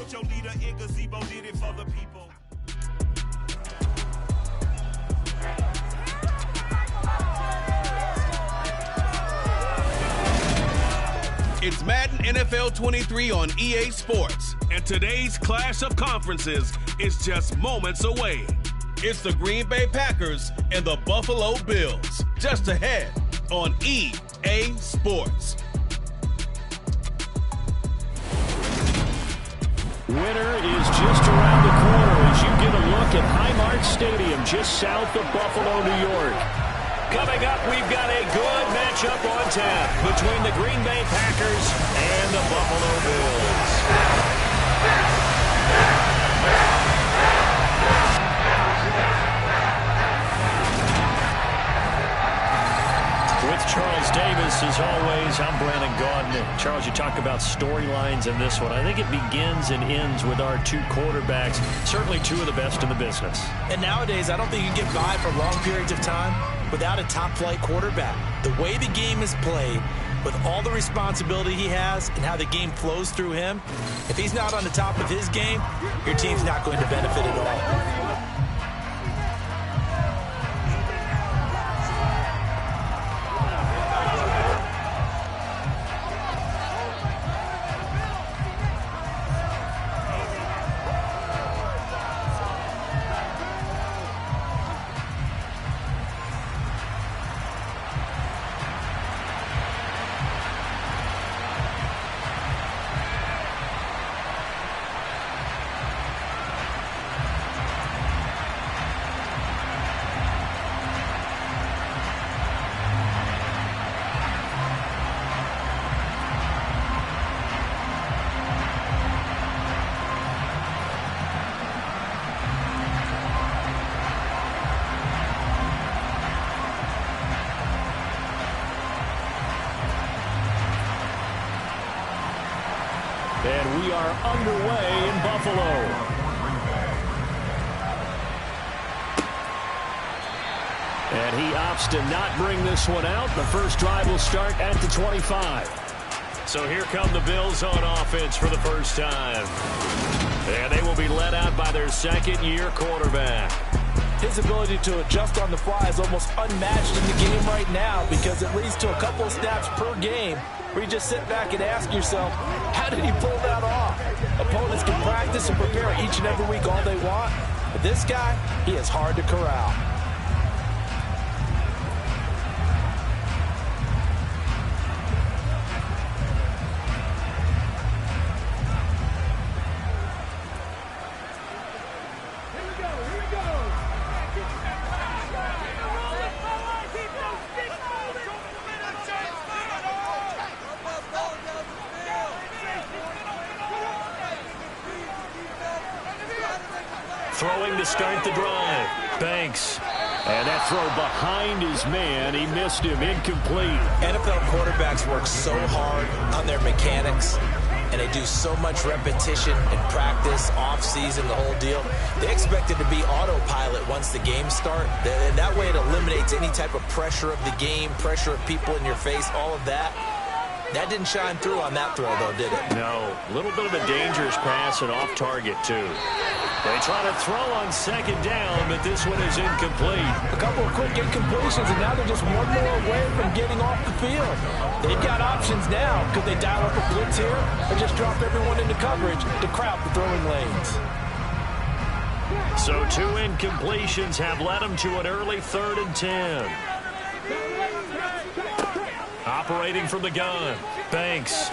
Put your leader in gazebo, did it for the people. It's Madden NFL 23 on EA Sports. And today's clash of conferences is just moments away. It's the Green Bay Packers and the Buffalo Bills. Just ahead on EA Sports. Winter is just around the corner as you get a look at Highmark Stadium just south of Buffalo, New York. Coming up, we've got a good matchup on tap between the Green Bay Packers and the Buffalo Bills. With Charles Davis, as always, I'm Brandon Gaudin. Charles, you talk about storylines in this one. I think it begins and ends with our two quarterbacks, certainly two of the best in the business. And nowadays, I don't think you can get by for long periods of time without a top-flight quarterback. The way the game is played, with all the responsibility he has and how the game flows through him, if he's not on the top of his game, your team's not going to benefit at all. And we are underway in Buffalo. And he opts to not bring this one out. The first drive will start at the 25. So here come the Bills on offense for the first time. And they will be led out by their second-year quarterback. His ability to adjust on the fly is almost unmatched in the game right now because it leads to a couple of snaps per game where you just sit back and ask yourself, how did he pull that off? Opponents can practice and prepare each and every week all they want, but this guy, he is hard to corral. Throwing to start the drive. Banks. And that throw behind his man. He missed him. Incomplete. NFL quarterbacks work so hard on their mechanics, and they do so much repetition and practice, off-season, the whole deal. They expect it to be autopilot once the games start. And that way it eliminates any type of pressure of the game, pressure of people in your face, all of that. That didn't shine through on that throw, though, did it? No. A little bit of a dangerous pass and off target, too. They try to throw on second down, but this one is incomplete. A couple of quick incompletions, and now they're just one more away from getting off the field. They've got options now. Could they dial up a blitz here or just drop everyone into coverage to crowd the throwing lanes? So 2 incompletions have led them to an early 3rd and 10. Operating from the gun. Banks.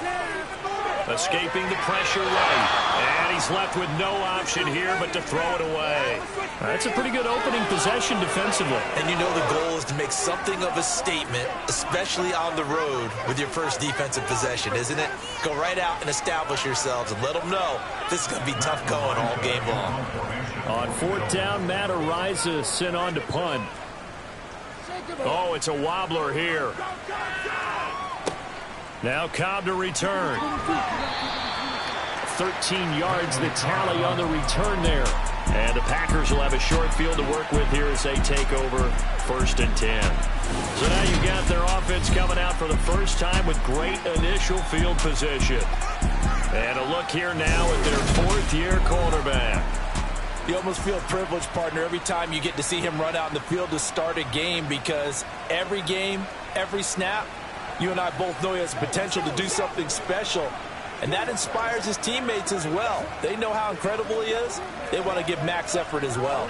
Escaping the pressure right. And he's left with no option here but to throw it away. That's a pretty good opening possession defensively. And you know the goal is to make something of a statement, especially on the road with your first defensive possession, isn't it? Go right out and establish yourselves and let them know this is going to be tough going all game long. On 4th down, Matt Araiza sent on to punt. Oh, it's a wobbler here. Now Cobb to return. 13 yards the tally on the return there. And the Packers will have a short field to work with here as they take over 1st and 10. So now you've got their offense coming out for the first time with great initial field position. And a look here now at their 4th fifth-year quarterback. You almost feel privileged, partner, every time you get to see him run out in the field to start a game, because every game, every snap, you and I both know he has the potential to do something special. And that inspires his teammates as well. They know how incredible he is. They want to give max effort as well.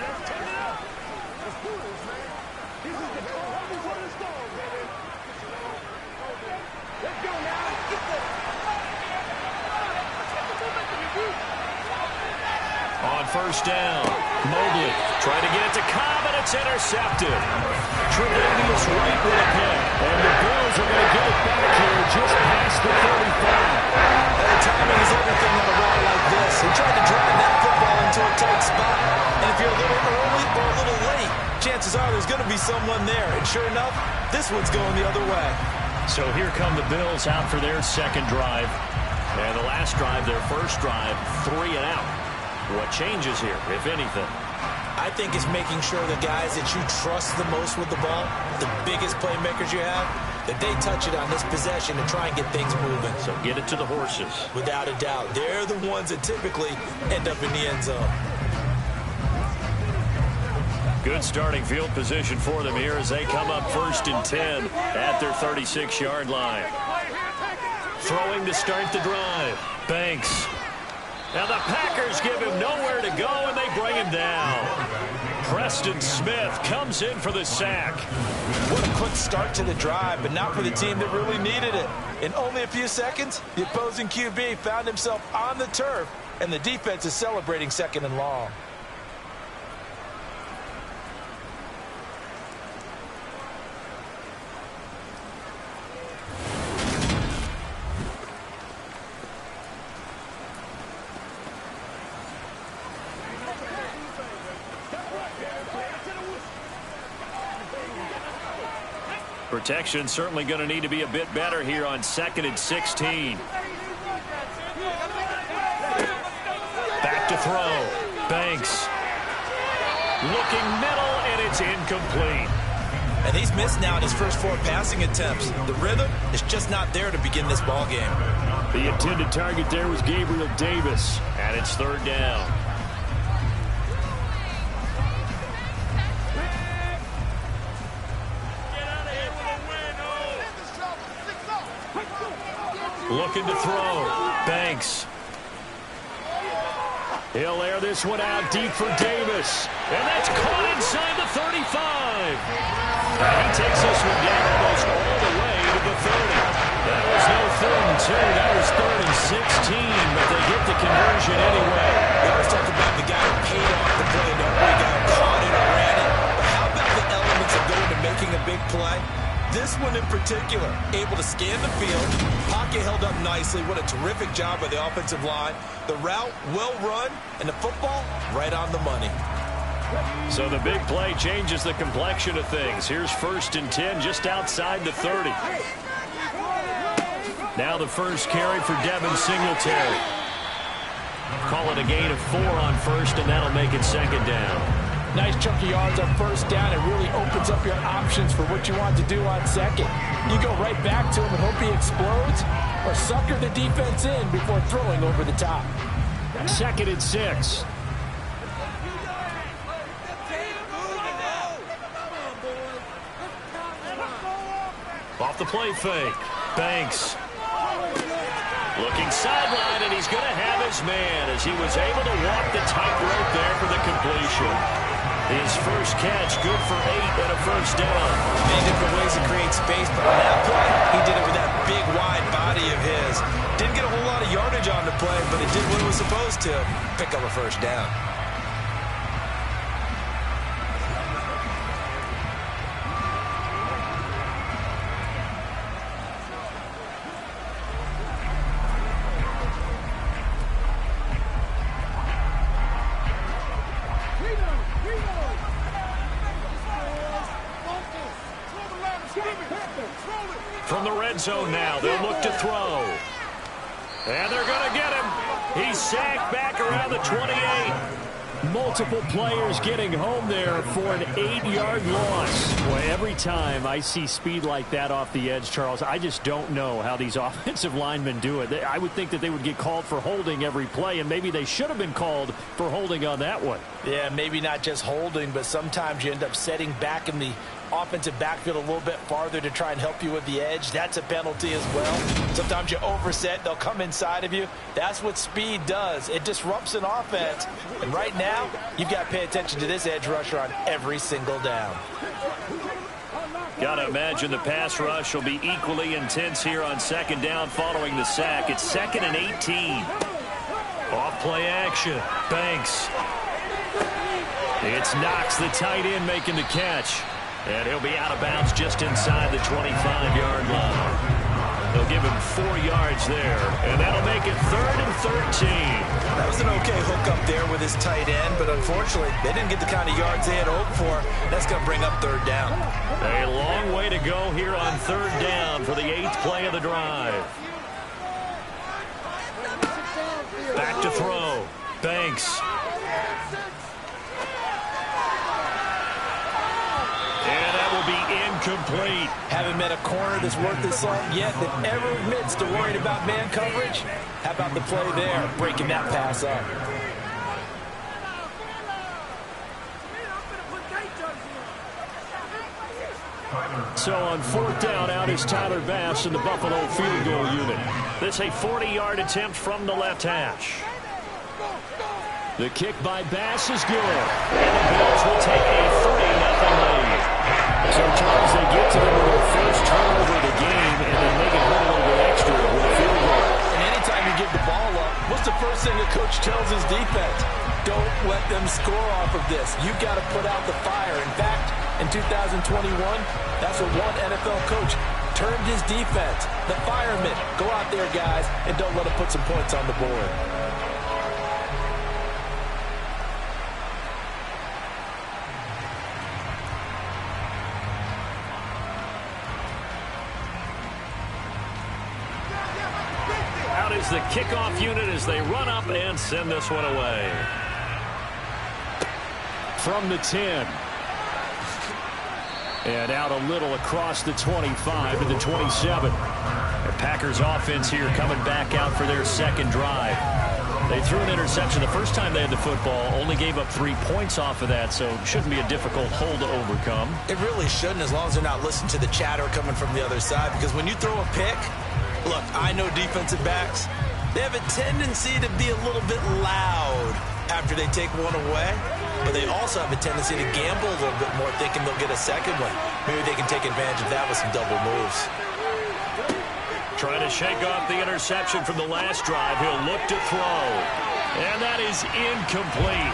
On first down, Mobley trying to get it to Cobb, and it's intercepted. Tre'Davious White with a pick. And the Bills are going to get it back here just past the 35. The timing is everything on a run like this. He tried to drive that football into a tight spot. And if you're a little early or a little late, chances are there's going to be someone there. And sure enough, this one's going the other way. So here come the Bills out for their second drive. And the last drive, their first drive, 3 and out. What changes here, if anything? I think it's making sure the guys that you trust the most with the ball, the biggest playmakers you have, that they touch it on this possession and try and get things moving. So get it to the horses. Without a doubt. They're the ones that typically end up in the end zone. Good starting field position for them here as they come up 1st and 10 at their 36-yard line. Throwing to start the drive. Banks. Now the Packers give him nowhere to go, and they bring him down. Preston Smith comes in for the sack. What a quick start to the drive, but not for the team that really needed it. In only a few seconds, the opposing QB found himself on the turf, and the defense is celebrating 2nd and long. Protection certainly going to need to be a bit better here on 2nd and 16. Back to throw. Banks. Looking middle, and it's incomplete. And he's missed now in his first 4 passing attempts. The rhythm is just not there to begin this ball game. The intended target there was Gabriel Davis, and it's 3rd down. Looking to throw. Banks. He'll air this one out deep for Davis. And that's caught inside the 35. And he takes this one down almost all the way to the 30. That was no 3rd and 2. That was 3rd and 16. But they get the conversion anyway. We always talk about the guy who paid off the play. Nobody got caught it or ran it. But how about the elements of going to making a big play? This one in particular, able to scan the field, pocket held up nicely. What a terrific job by the offensive line. The route, well run, and the football, right on the money. So the big play changes the complexion of things. Here's 1st and 10 just outside the 30. Now the first carry for Devin Singletary. Call it a gain of 4 on 1st, and that'll make it 2nd down. Nice chunk of yards on 1st down. It really opens up your options for what you want to do on 2nd. You go right back to him and hope he explodes, or sucker the defense in before throwing over the top. 2nd and 6. Off the play fake. Banks. Looking sideline, and he's going to have his man as he was able to walk the tightrope there for the completion. His first catch, good for 8 and a 1st down. Many different ways to create space, but on that play, he did it with that big, wide body of his. Didn't get a whole lot of yardage on the play, but it did what it was supposed to. Pick up a 1st down. From the red zone now, they'll look to throw. And they're going to get him. He's sacked back around the 28. Multiple players getting home there for an 8-yard loss. Well, every time I see speed like that off the edge, Charles, I just don't know how these offensive linemen do it. I would think that they would get called for holding every play, and maybe they should have been called for holding on that one. Yeah, maybe not just holding, but sometimes you end up setting back in the offensive backfield a little bit farther to try and help you with the edge. That's a penalty as well. Sometimes you overset, they'll come inside of you. That's what speed does. It disrupts an offense. And right now, you've got to pay attention to this edge rusher on every single down. Got to imagine the pass rush will be equally intense here on second down following the sack. It's 2nd and 18. Off play action. Banks. It's Knox, the tight end, making the catch. And he'll be out of bounds just inside the 25-yard line. They'll give him 4 yards there, and that'll make it 3rd and 13. That was an okay hook up there with his tight end, but unfortunately, they didn't get the kind of yards they had hoped for. That's going to bring up 3rd down. A long way to go here on 3rd down for the 8th play of the drive. Back to throw. Banks. And that will be incomplete. Haven't met a corner that's worth his salt yet that ever admits to worrying about man coverage. How about the play there, breaking that pass up? So on 4th down, out is Tyler Bass in the Buffalo field goal unit. This a 40-yard attempt from the left hash. The kick by Bass is good. And the Bills will take a 3-0 lead. So, Charles, they get to them with their first turnover of the game, and then they can put a little bit extra with a field goal. And anytime you give the ball up, what's the first thing a coach tells his defense? Don't let them score off of this. You've got to put out the fire. In fact, in 2021, that's what one NFL coach termed his defense. The firemen. Go out there, guys, and don't let them put some points on the board. Is the kickoff unit as they run up and send this one away. From the 10. And out a little across the 25 to the 27. The Packers offense here coming back out for their second drive. They threw an interception the first time they had the football, only gave up 3 points off of that, so it shouldn't be a difficult hole to overcome. It really shouldn't, as long as they're not listening to the chatter coming from the other side, because when you throw a pick, look, I know defensive backs, they have a tendency to be a little bit loud after they take one away, but they also have a tendency to gamble a little bit more, thinking they'll get a second one. Maybe they can take advantage of that with some double moves. Trying to shake off the interception from the last drive. He'll look to throw. And that is incomplete.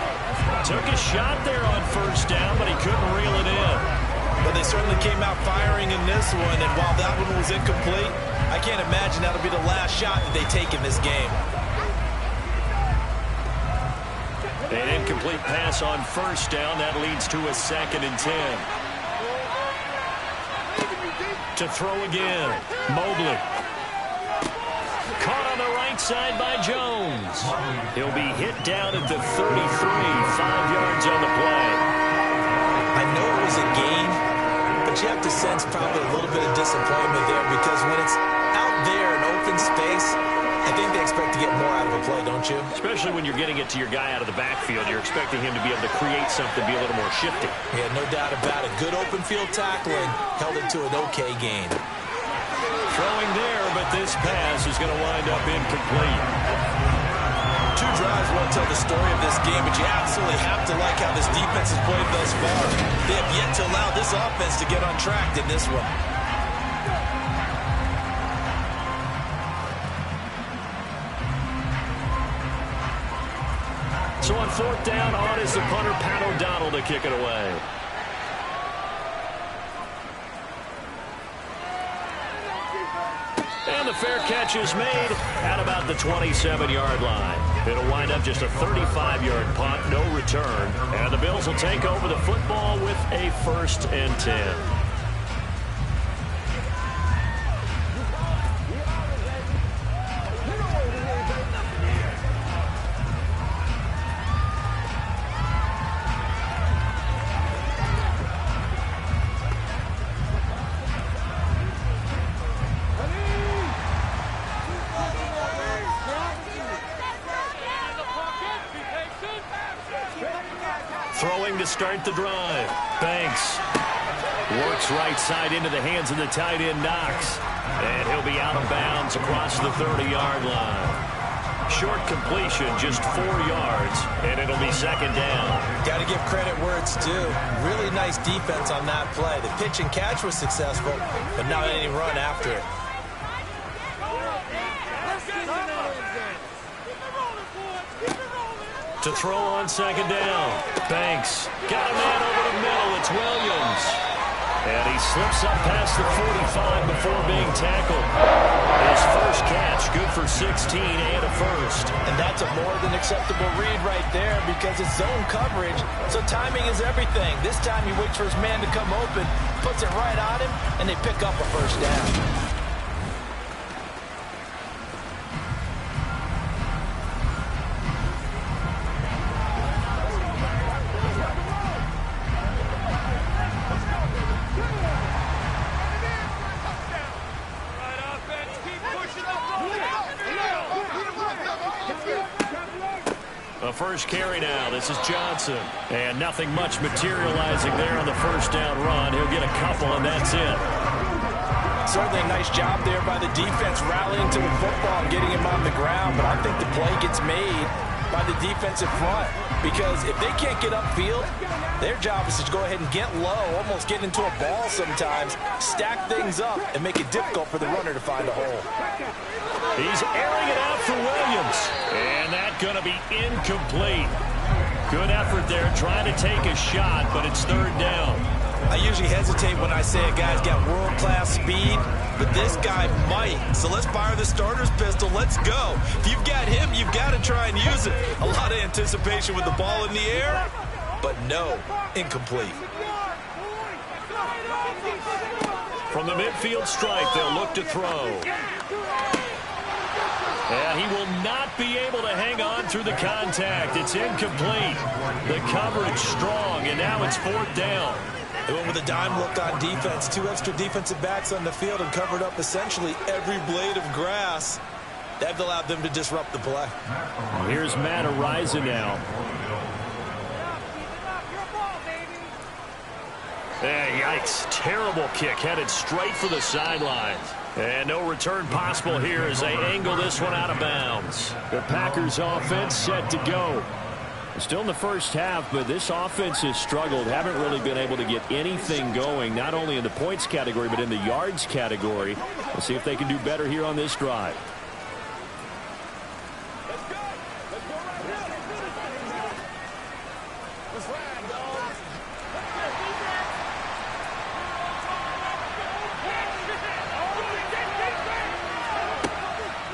Took a shot there on first down, but he couldn't reel it in. But they certainly came out firing in this one, and while that one was incomplete, I can't imagine that'll be the last shot that they take in this game. An incomplete pass on first down. That leads to a 2nd and 10. To throw again. Mobley. Caught on the right side by Jones. He'll be hit down at the 33. 5 yards on the play. I know it was a game, but you have to sense probably a little bit of disappointment there, because when it's out there in open space, I think they expect to get more out of a play, don't you? Especially when you're getting it to your guy out of the backfield. You're expecting him to be able to create something, be a little more shifty. Yeah, no doubt about it. Good open field tackling held it to an okay gain. Throwing there, but this pass is going to wind up incomplete. 2 drives won't tell the story of this game, but you absolutely have to like how this defense has played thus far. They have yet to allow this offense to get on track in this one. So on 4th down, on is the punter, Pat O'Donnell, to kick it away. And the fair catch is made at about the 27-yard line. It'll wind up just a 35-yard punt, no return. And the Bills will take over the football with a 1st and 10. Throwing to start the drive. Banks. Works right side into the hands of the tight end, Knox. And he'll be out of bounds across the 30-yard line. Short completion, just 4 yards, and it'll be second down. Got to give credit where it's due. Really nice defense on that play. The pitch and catch was successful, but not any run after it. To throw on second down. Banks. Got a man over the middle. It's Williams. And he slips up past the 45 before being tackled. His first catch, good for 16 and a first. And that's a more than acceptable read right there because it's zone coverage, so timing is everything. This time he waits for his man to come open, puts it right on him, and they pick up a first down. A first carry now. This is Johnson. And nothing much materializing there on the first down run. He'll get a couple, and that's it. Certainly a nice job there by the defense rallying to the football and getting him on the ground. But I think the play gets made by the defensive front because if they can't get upfield, their job is to go ahead and get low, almost get into a ball sometimes, stack things up, and make it difficult for the runner to find a hole. He's airing it out for Williams. And that's going to be incomplete. Good effort there trying to take a shot, but it's third down. I usually hesitate when I say a guy's got world-class speed, but this guy might. So let's fire the starter's pistol. Let's go. If you've got him, you've got to try and use it. A lot of anticipation with the ball in the air, but no, incomplete. From the midfield stripe, they'll look to throw. And he will not be able to hang on through the contact. It's incomplete. The coverage strong, and now it's fourth down. They went with a dime look on defense. 2 extra defensive backs on the field and covered up essentially every blade of grass. That allowed them to disrupt the play. Here's Matt Ariza now. Hey, yikes. Terrible kick headed straight for the sidelines. And no return possible here as they angle this one out of bounds. The Packers offense set to go. Still in the first half, but this offense has struggled. Haven't really been able to get anything going, not only in the points category, but in the yards category. We'll see if they can do better here on this drive.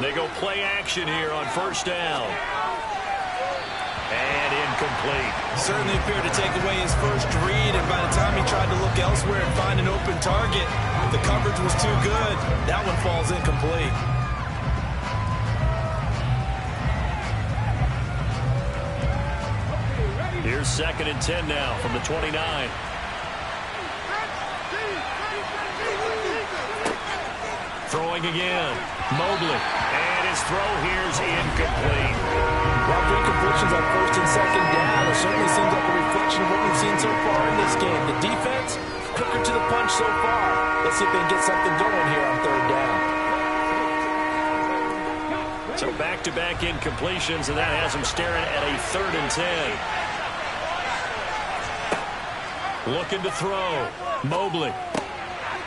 They go play action here on first down. And incomplete. Certainly appeared to take away his first read, and by the time he tried to look elsewhere and find an open target, the coverage was too good. That one falls incomplete. Here's 2nd and 10 now from the 29. Throwing again. Mobley. And his throw here's incomplete. Well, 3 completions on 1st and 2nd down. It certainly seems like a reflection of what we've seen so far in this game. The defense, quicker to the punch so far. Let's see if they can get something going here on 3rd down. So back-to-back incompletions, and that has them staring at a 3rd and 10. Looking to throw. Mobley.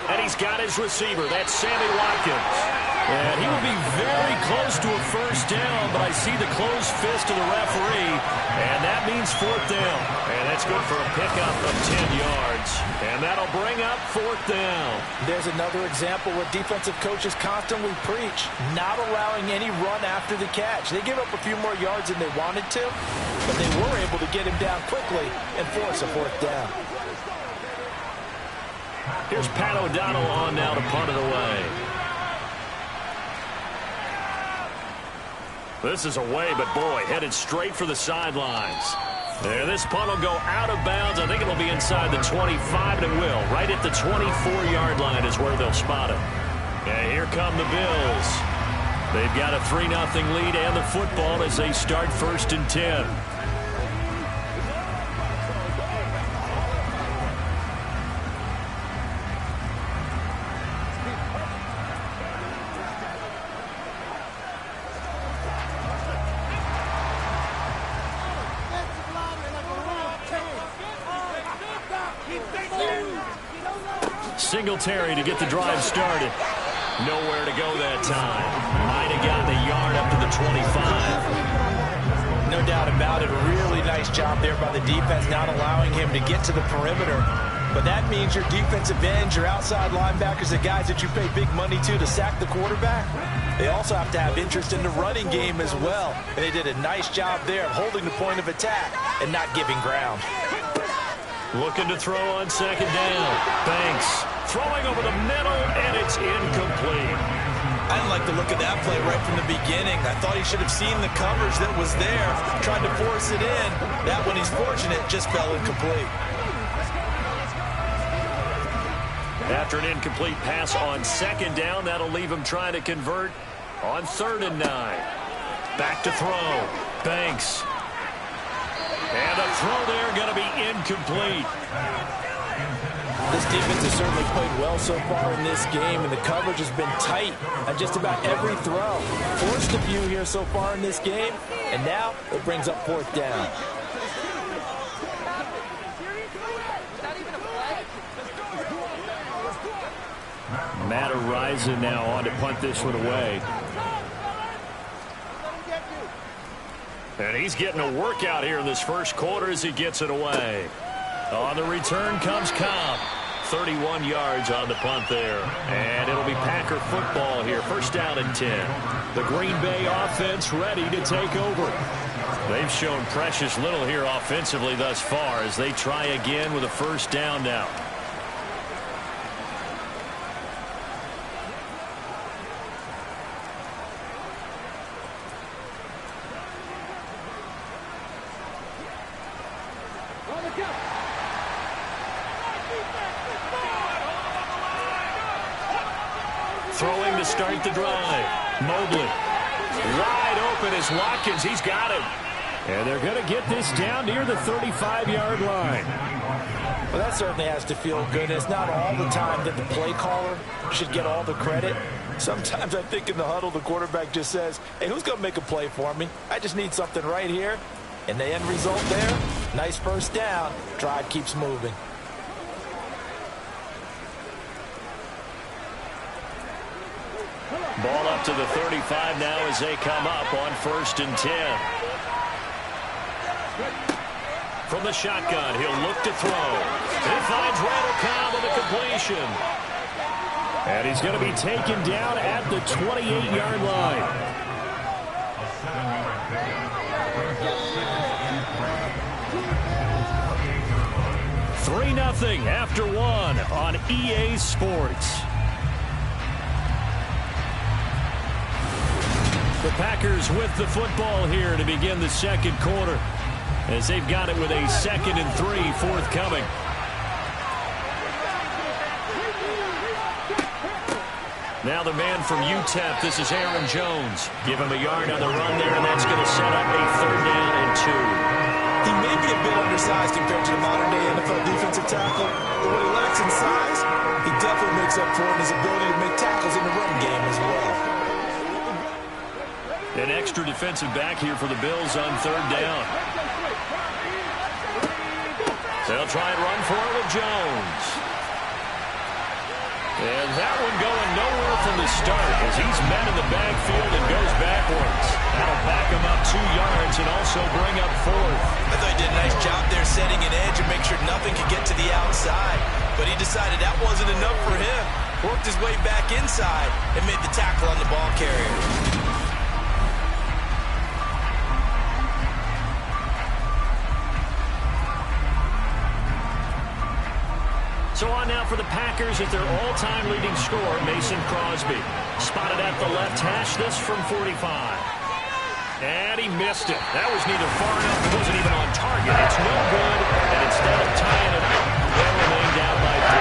And he's got his receiver. That's Sammy Watkins. And he would be very close to a first down, but I see the closed fist of the referee, and that means 4th down. And that's good for a pickup of 10 yards. And that'll bring up 4th down. There's another example where defensive coaches constantly preach, not allowing any run after the catch. They give up a few more yards than they wanted to, but they were able to get him down quickly and force a 4th down. Here's Pat O'Donnell on now to punt it away. This is away, but boy, headed straight for the sidelines. There, this punt will go out of bounds. I think it'll be inside the 25, and it will. Right at the 24-yard line is where they'll spot it. And here come the Bills. They've got a 3-0 lead and the football as they start 1st and 10. Singletary to get the drive started. Nowhere to go that time. Might have gotten a yard up to the 25. No doubt about it. Really nice job there by the defense, not allowing him to get to the perimeter. But that means your defensive ends, your outside linebackers, the guys that you pay big money to sack the quarterback, they also have to have interest in the running game as well. And they did a nice job there of holding the point of attack and not giving ground. Looking to throw on second down. Banks throwing over the middle, and it's incomplete. I didn't like the look of that play right from the beginning. I thought he should have seen the coverage that was there, tried to force it in. That one, he's fortunate, just fell incomplete. After an incomplete pass on second down, that'll leave him trying to convert on 3rd and 9. Back to throw. Banks. And a throw there going to be incomplete. This defense has certainly played well so far in this game, and the coverage has been tight on just about every throw. Forced a few here so far in this game, and now it brings up 4th down. Matt Araiza now on to punt this one away. And he's getting a workout here in this first quarter as he gets it away. On the return comes Cobb. 31 yards on the punt there. And it'll be Packer football here. 1st down and 10. The Green Bay offense ready to take over. They've shown precious little here offensively thus far as they try again with a 1st down now. Throwing to start the drive. Mobley. Wide open is Watkins. He's got him. And they're going to get this down near the 35-yard line. Well, that certainly has to feel good. It's not all the time that the play caller should get all the credit. Sometimes I think in the huddle, the quarterback just says, hey, who's going to make a play for me? I just need something right here. And the end result there, nice 1st down. Drive keeps moving. Ball up to the 35 now as they come up on 1st and 10. From the shotgun, he'll look to throw. He finds Randall Cobb on the completion. And he's going to be taken down at the 28-yard line. $3-0 after 1 on EA Sports. The Packers with the football here to begin the second quarter as they've got it with a 2nd and 3 forthcoming. Now the man from UTEP, this is Aaron Jones. Give him a yard on the run there, and that's going to set up a 3rd down and 2. He may be a bit undersized compared to the modern-day NFL defensive tackle, but what he lacks in size, he definitely makes up for it in his ability to make tackles in the run game as well. An extra defensive back here for the Bills on 3rd down. They'll try and run for it with Jones. And that one going nowhere from the start as he's met in the backfield and goes backwards. That'll back him up 2 yards and also bring up 4th. I thought he did a nice job there setting an edge and make sure nothing could get to the outside. But he decided that wasn't enough for him. Worked his way back inside and made the tackle on the ball carrier. So on now for the Packers at their all-time leading scorer, Mason Crosby. Spotted at the left hash, this from 45. And he missed it. That was neither far enough, it wasn't even on target. It's no good, and instead of tying it up, they'll remain down by 3.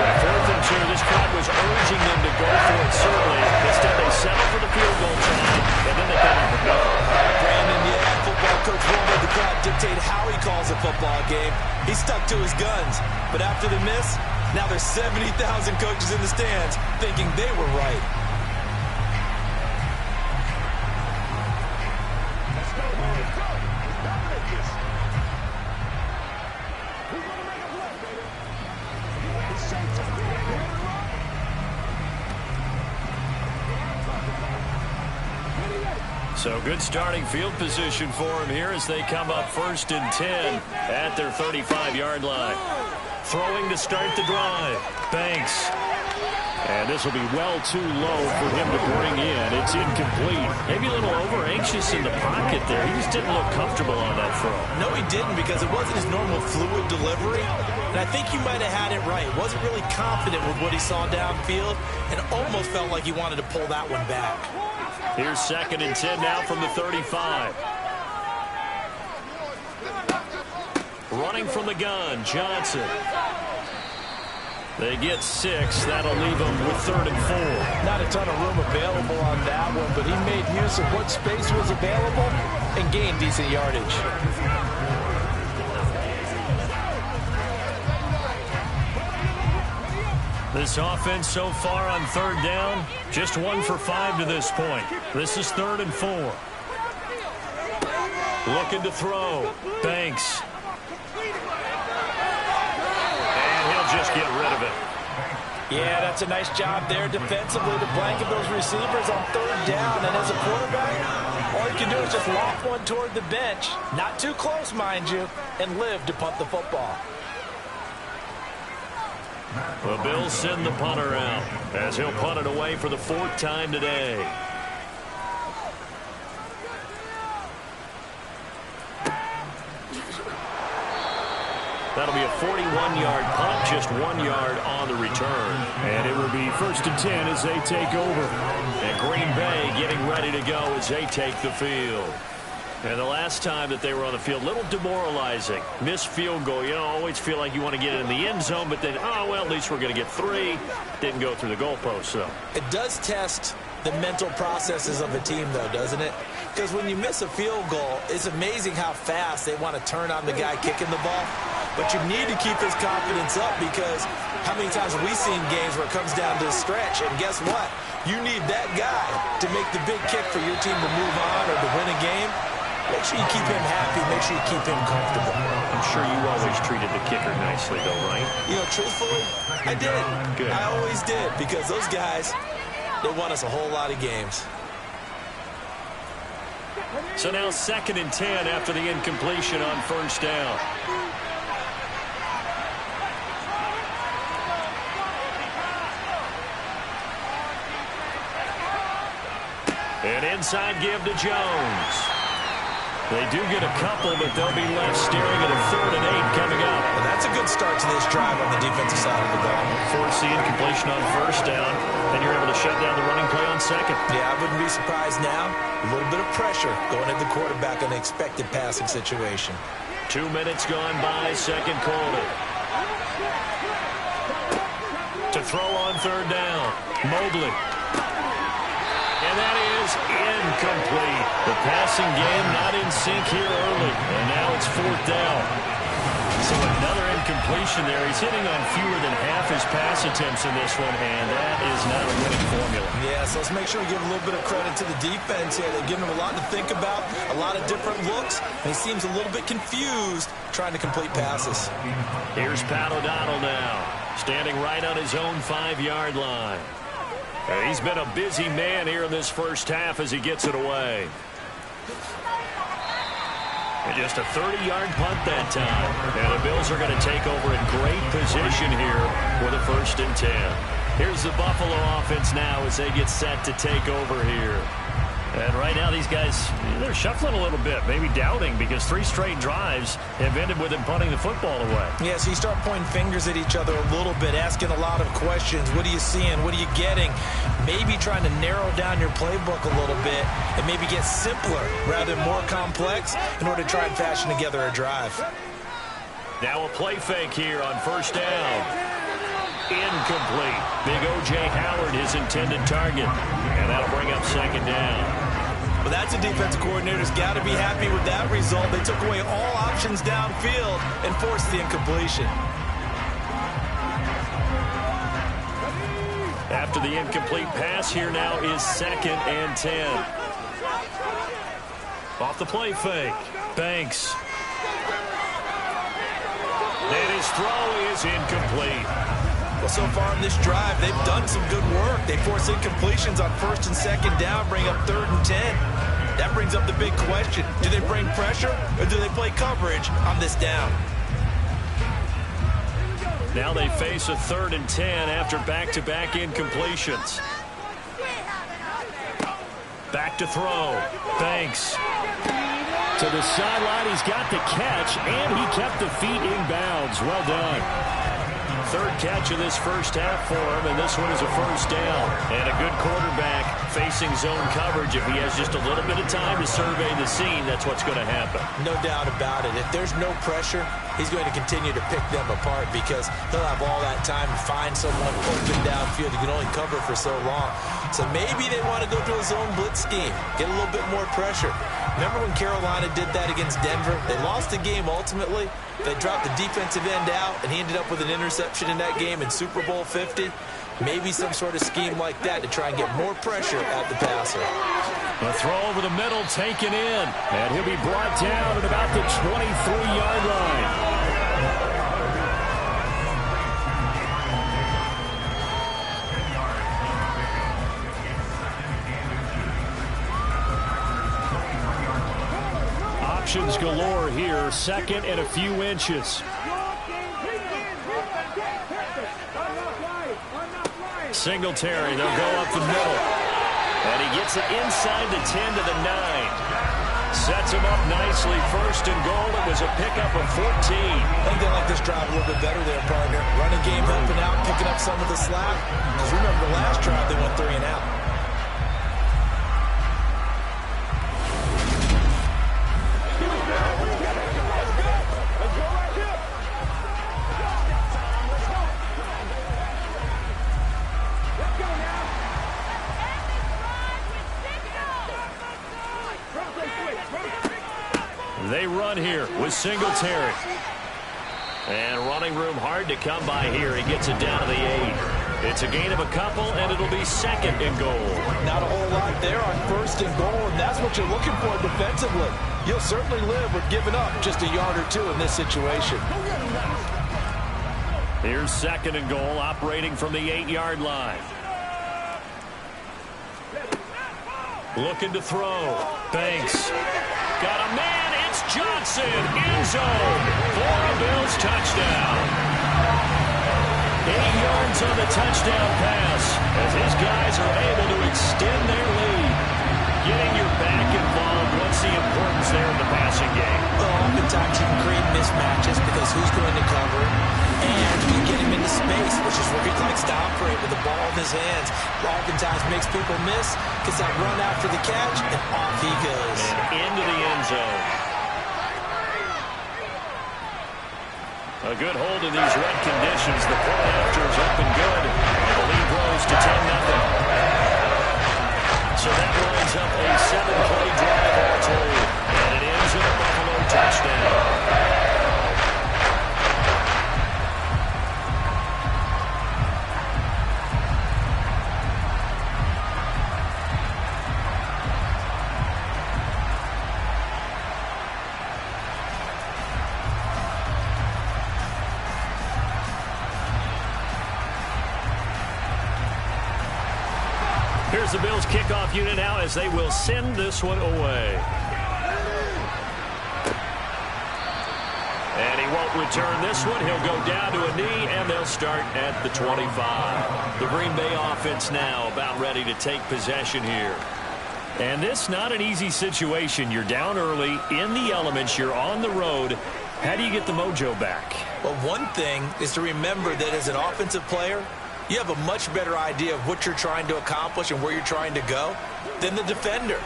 On 4th and 2, this crowd was urging them to go for it, certainly. Instead, they settle for the field goal try, and then they come up with nothing. Brandon, yeah, football coach won't let the crowd dictate how he calls a football game. He stuck to his guns. But after the miss, now there's 70,000 coaches in the stands thinking they were right. So good starting field position for him here as they come up 1st and 10 at their 35-yard line. Throwing to start the drive. Banks. And this will be well too low for him to bring in. It's incomplete. Maybe a little over-anxious in the pocket there. He just didn't look comfortable on that throw. No, he didn't, because it wasn't his normal fluid delivery. And I think you might have had it right. Wasn't really confident with what he saw downfield and almost felt like he wanted to pull that one back. Here's 2nd and 10 now from the 35. Running from the gun, Johnson. They get 6. That'll leave them with 3rd and 4. Not a ton of room available on that one, but he made use of what space was available and gained decent yardage. This offense so far on 3rd down, just 1 for 5 to this point. This is 3rd and 4. Looking to throw. Banks. And he'll just get rid of it. Yeah, that's a nice job there defensively to blanket those receivers on 3rd down. And as a quarterback, all you can do is just loft one toward the bench. Not too close, mind you, and live to punt the football. The Bills send the punter out as he'll punt it away for the 4th time today. That'll be a 41-yard punt, just 1 yard on the return. And it will be 1st and 10 as they take over. And Green Bay getting ready to go as they take the field. And the last time that they were on the field, a little demoralizing. Missed field goal. You know, always feel like you want to get it in the end zone, but then, oh, well, at least we're going to get 3. Didn't go through the goalpost, so. It does test the mental processes of a team, though, doesn't it? Because when you miss a field goal, it's amazing how fast they want to turn on the guy kicking the ball. But you need to keep his confidence up, because how many times have we seen games where it comes down to a stretch, and guess what? You need that guy to make the big kick for your team to move on or to win a game. Make sure you keep him happy. Make sure you keep him comfortable. I'm sure you always treated the kicker nicely, though, right? You know, truthfully, I did. Good. I always did, because those guys, they won us a whole lot of games. So now 2nd and 10 after the incompletion on 1st down. An inside give to Jones. They do get a couple, but they'll be left staring at a 3rd and 8 coming up. Well, that's a good start to this drive on the defensive side of the ball. Force the incompletion on 1st down, and you're able to shut down the running play on 2nd. Yeah, I wouldn't be surprised now. A little bit of pressure going at the quarterback on an expected passing situation. 2 minutes gone by, 2nd quarter. To throw on 3rd down, Mobley. And that is incomplete. The passing game not in sync here early. And now it's 4th down. So another incompletion there. He's hitting on fewer than half his pass attempts in this one, and that is not a winning formula. Yeah, so let's make sure we give a little bit of credit to the defense here. They're giving him a lot to think about, a lot of different looks, and he seems a little bit confused trying to complete passes. Here's Pat O'Donnell now, standing right on his own 5-yard line. And he's been a busy man here in this 1st half as he gets it away. And just a 30-yard punt that time. And the Bills are going to take over in great position here with a 1st and 10. Here's the Buffalo offense now as they get set to take over here. And right now these guys, they're shuffling a little bit, maybe doubting, because 3 straight drives have ended with them punting the football away. Yeah, so you start pointing fingers at each other a little bit, asking a lot of questions. What are you seeing? What are you getting? Maybe trying to narrow down your playbook a little bit and maybe get simpler rather than more complex in order to try and fashion together a drive. Now a play fake here on 1st down. Incomplete. Big O.J. Howard, his intended target. And that'll bring up 2nd down. Well, that's a defensive coordinator's got to be happy with that result. They took away all options downfield and forced the incompletion. After the incomplete pass, here now is 2nd and 10. Off the play fake. Banks. And his throw is incomplete. Well, so far in this drive, they've done some good work. They force incompletions on 1st and 2nd down, bring up 3rd and 10. That brings up the big question. Do they bring pressure or do they play coverage on this down? Now they face a 3rd and 10 after back-to-back incompletions. Back to throw. Banks. To the sideline, he's got the catch, and he kept the feet in bounds. Well done. 3rd catch of this first half for him, and this one is a 1st down. And a good quarterback facing zone coverage. If he has just a little bit of time to survey the scene, that's what's going to happen. No doubt about it. If there's no pressure, he's going to continue to pick them apart because he'll have all that time to find someone open downfield. He can only cover for so long. So maybe they want to go to a zone blitz scheme, get a little bit more pressure. Remember when Carolina did that against Denver? They lost the game ultimately. They dropped the defensive end out, and he ended up with an interception in that game in Super Bowl 50. Maybe some sort of scheme like that to try and get more pressure at the passer. A throw over the middle taken in, and he'll be brought down at about the 23-yard line. Options galore here, 2nd and a few inches. Singletary, they'll go up the middle. And he gets it inside the 10 to the 9. Sets him up nicely. 1st and goal. It was a pickup of 14. I think they like this drive a little bit better there, partner. Running game helping out, picking up some of the slack. Because remember the last drive, they went 3 and out. They run here with Singletary. And running room hard to come by here. He gets it down to the 8. It's a gain of a couple, and it'll be 2nd and goal. Not a whole lot there on 1st and goal, and that's what you're looking for defensively. You'll certainly live with giving up just a yard or 2 in this situation. Here's 2nd and goal, operating from the 8-yard line. Looking to throw. Banks. Got a man. It's Johnson. End zone. For a Bills touchdown. 8 yards on the touchdown pass as his guys are able to extend their lead. Getting your back involved. What's the importance there in the passing game? Well, oftentimes you can create mismatches because who's going to cover and you get him into space, which is where he likes to operate with the ball in his hands. Oftentimes makes people miss, gets that run after the catch, and off he goes. And into the end zone. A good hold in these wet conditions. The play after is up and good. And the lead grows to 10-0. So that lines up a 7-play drive all told. And it ends with a Buffalo touchdown. Here's the Bills kickoff unit now as they will send this one away. And he won't return this one. He'll go down to a knee, and they'll start at the 25. The Green Bay offense now about ready to take possession here. And this not an easy situation. You're down early, in the elements, you're on the road. How do you get the mojo back? Well, one thing is to remember that as an offensive player, you have a much better idea of what you're trying to accomplish and where you're trying to go than the defender.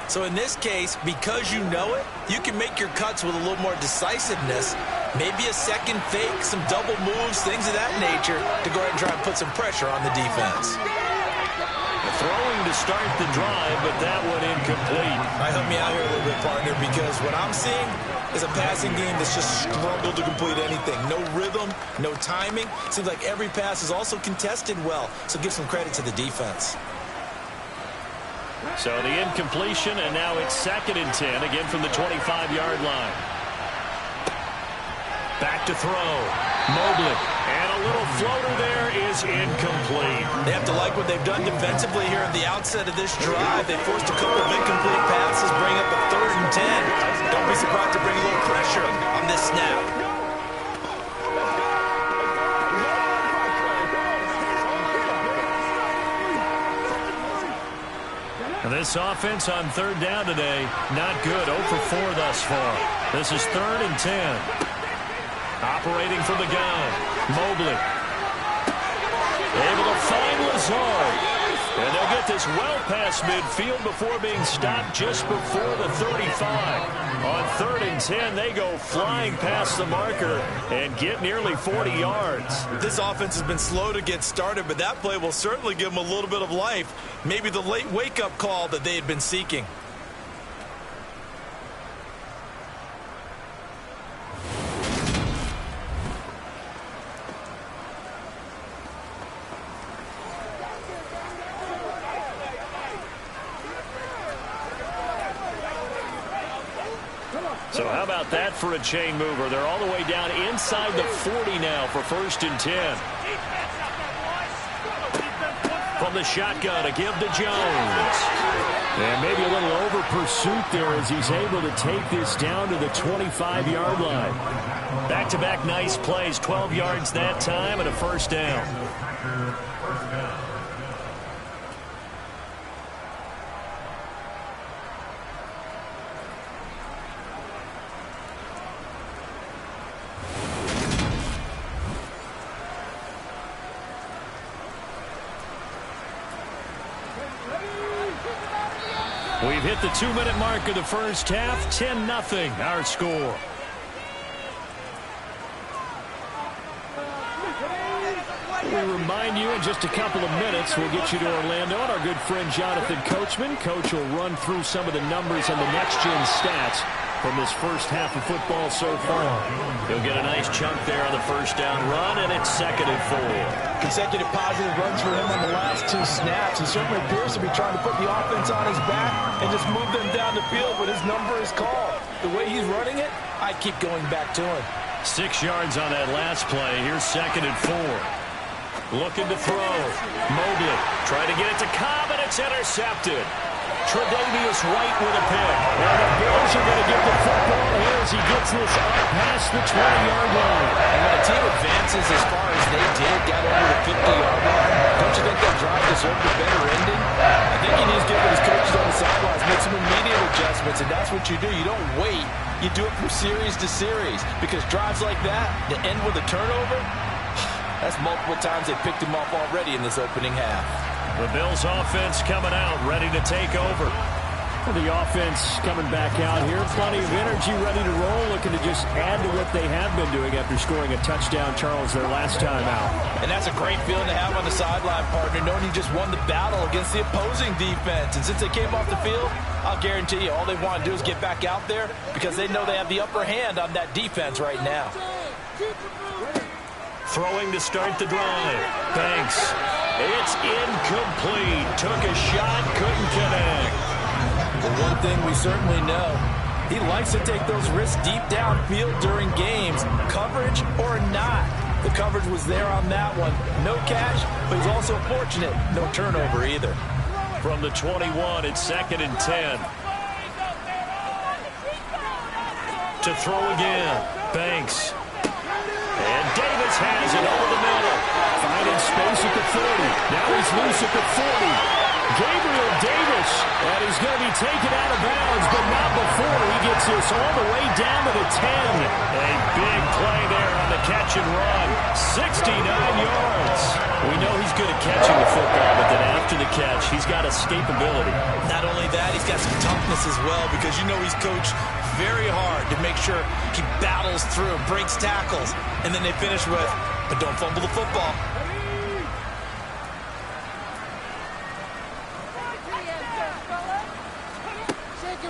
So in this case, because you know it, you can make your cuts with a little more decisiveness, maybe a second fake, some double moves, things of that nature to go ahead and try and put some pressure on the defense. Throwing to start the drive, but that one incomplete. Help me out here a little bit, partner, because what I'm seeing is a passing game that's just struggled to complete anything. No rhythm, no timing. Seems like every pass is also contested well, so give some credit to the defense. So the incompletion, and now it's 2nd and 10, again from the 25-yard line. Back to throw. Mobley. And a little floater there is incomplete. They have to like what they've done defensively here at the outset of this drive. They forced a couple of incomplete passes, bring up a 3rd and 10. Don't be surprised to bring a little pressure on this snap. This offense on 3rd down today, not good. 0 for 4 thus far. This is 3rd and 10. Operating from the gun. Mobley. Able to find Lazard. And they'll get this well past midfield before being stopped just before the 35. On 3rd and 10, they go flying past the marker and get nearly 40 yards. This offense has been slow to get started, but that play will certainly give them a little bit of life. Maybe the late wake-up call that they had been seeking. So how about that for a chain mover? They're all the way down inside the 40 now for 1st and 10. From the shotgun, a give to Jones. And maybe a little over pursuit there as he's able to take this down to the 25-yard line. Back-to-back nice plays, 12 yards that time and a 1st down. We've hit the 2-minute mark of the first half. 10-0 our score. We remind you in just a couple of minutes we'll get you to Orlando and our good friend Jonathan Coachman. Coach will run through some of the numbers and the next-gen stats from this first half of football so far. He'll get a nice chunk there on the 1st down run, and it's 2nd and 4. Consecutive positive runs for him on the last 2 snaps. He certainly appears to be trying to put the offense on his back and just move them down the field when his number is called. The way he's running it, I keep going back to him. 6 yards on that last play. Here's 2nd and 4. Looking to throw. Mobley trying to get it to Cobb, and it's intercepted. Tre'Davious White with a pick. And the Bills are going to get the football here as he gets this up past the 20-yard line. And when a team advances as far as they did, got over the 50-yard line, don't you think that drive deserved a better ending? I think he needs to get with his coaches on the sidelines, make some immediate adjustments, and that's what you do. You don't wait. You do it from series to series, because drives like that, to end with a turnover, that's multiple times they picked him off already in this opening half. The Bills offense coming out, ready to take over. The offense coming back out here. Plenty of energy, ready to roll, looking to just add to what they have been doing after scoring a touchdown, Charles, their last time out. And that's a great feeling to have on the sideline, partner, knowing you just won the battle against the opposing defense. And since they came off the field, I'll guarantee you all they want to do is get back out there because they know they have the upper hand on that defense right now. Throwing to start the drive. Banks. It's incomplete. Took a shot, couldn't connect. But one thing we certainly know, he likes to take those risks deep downfield during games, coverage or not. The coverage was there on that one. No catch, but he's also fortunate. No turnover either. From the 21, it's 2nd and 10. To throw again. Banks. And Davis has it over the middle. Finding space at the 30. Now he's loose at the 40. Gabriel Davis, and he's going to be taken out of bounds, but not before he gets this all the way down to the 10. A big play there on the catch and run. 69 yards. We know he's good at catching the football, but then after the catch, he's got escapability. Not only that, he's got some toughness as well, because you know he's coached very hard to make sure he battles through, breaks tackles, and then they finish with, but don't fumble the football.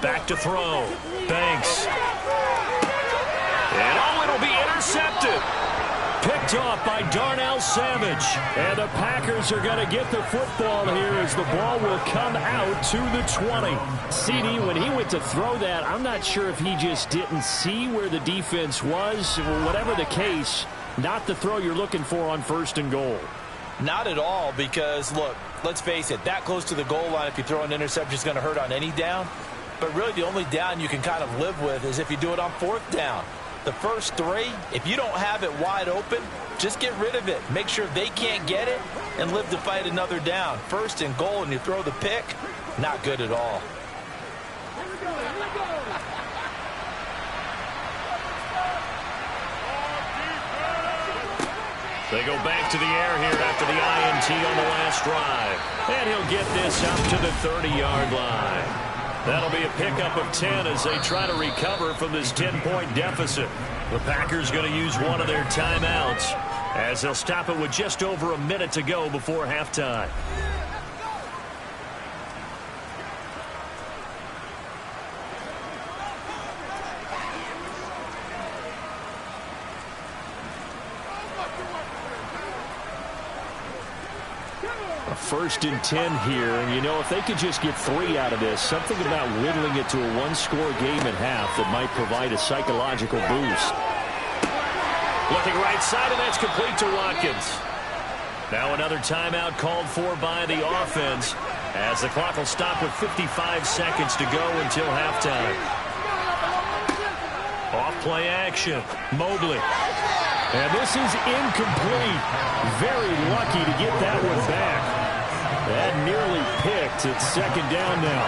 Back to throw. Banks. And it'll be intercepted. Picked picked off by Darnell Savage. And the Packers are going to get the football here as the ball will come out to the 20. CD, when he went to throw that, I'm not sure if he just didn't see where the defense was. Whatever the case, not the throw you're looking for on 1st and goal. Not at all, because, look, let's face it, that close to the goal line, if you throw an interception, is going to hurt on any down. But really the only down you can kind of live with is if you do it on 4th down. The first 3, if you don't have it wide open, just get rid of it. Make sure they can't get it and live to fight another down. 1st and goal and you throw the pick, not good at all. They go back to the air here after the INT on the last drive. And he'll get this up to the 30-yard line. That'll be a pickup of 10 as they try to recover from this 10-point deficit. The Packers going to use one of their timeouts as they'll stop it with just over a minute to go before halftime. A 1st and 10 here, and you know, if they could just get 3 out of this, something about whittling it to a 1-score game at half that might provide a psychological boost. Looking right side, and that's complete to Watkins. Now another timeout called for by the offense as the clock will stop with 55 seconds to go until halftime. Off play action, Mobley. And this is incomplete. Very lucky to get that one back. That nearly picked. It's 2nd down now.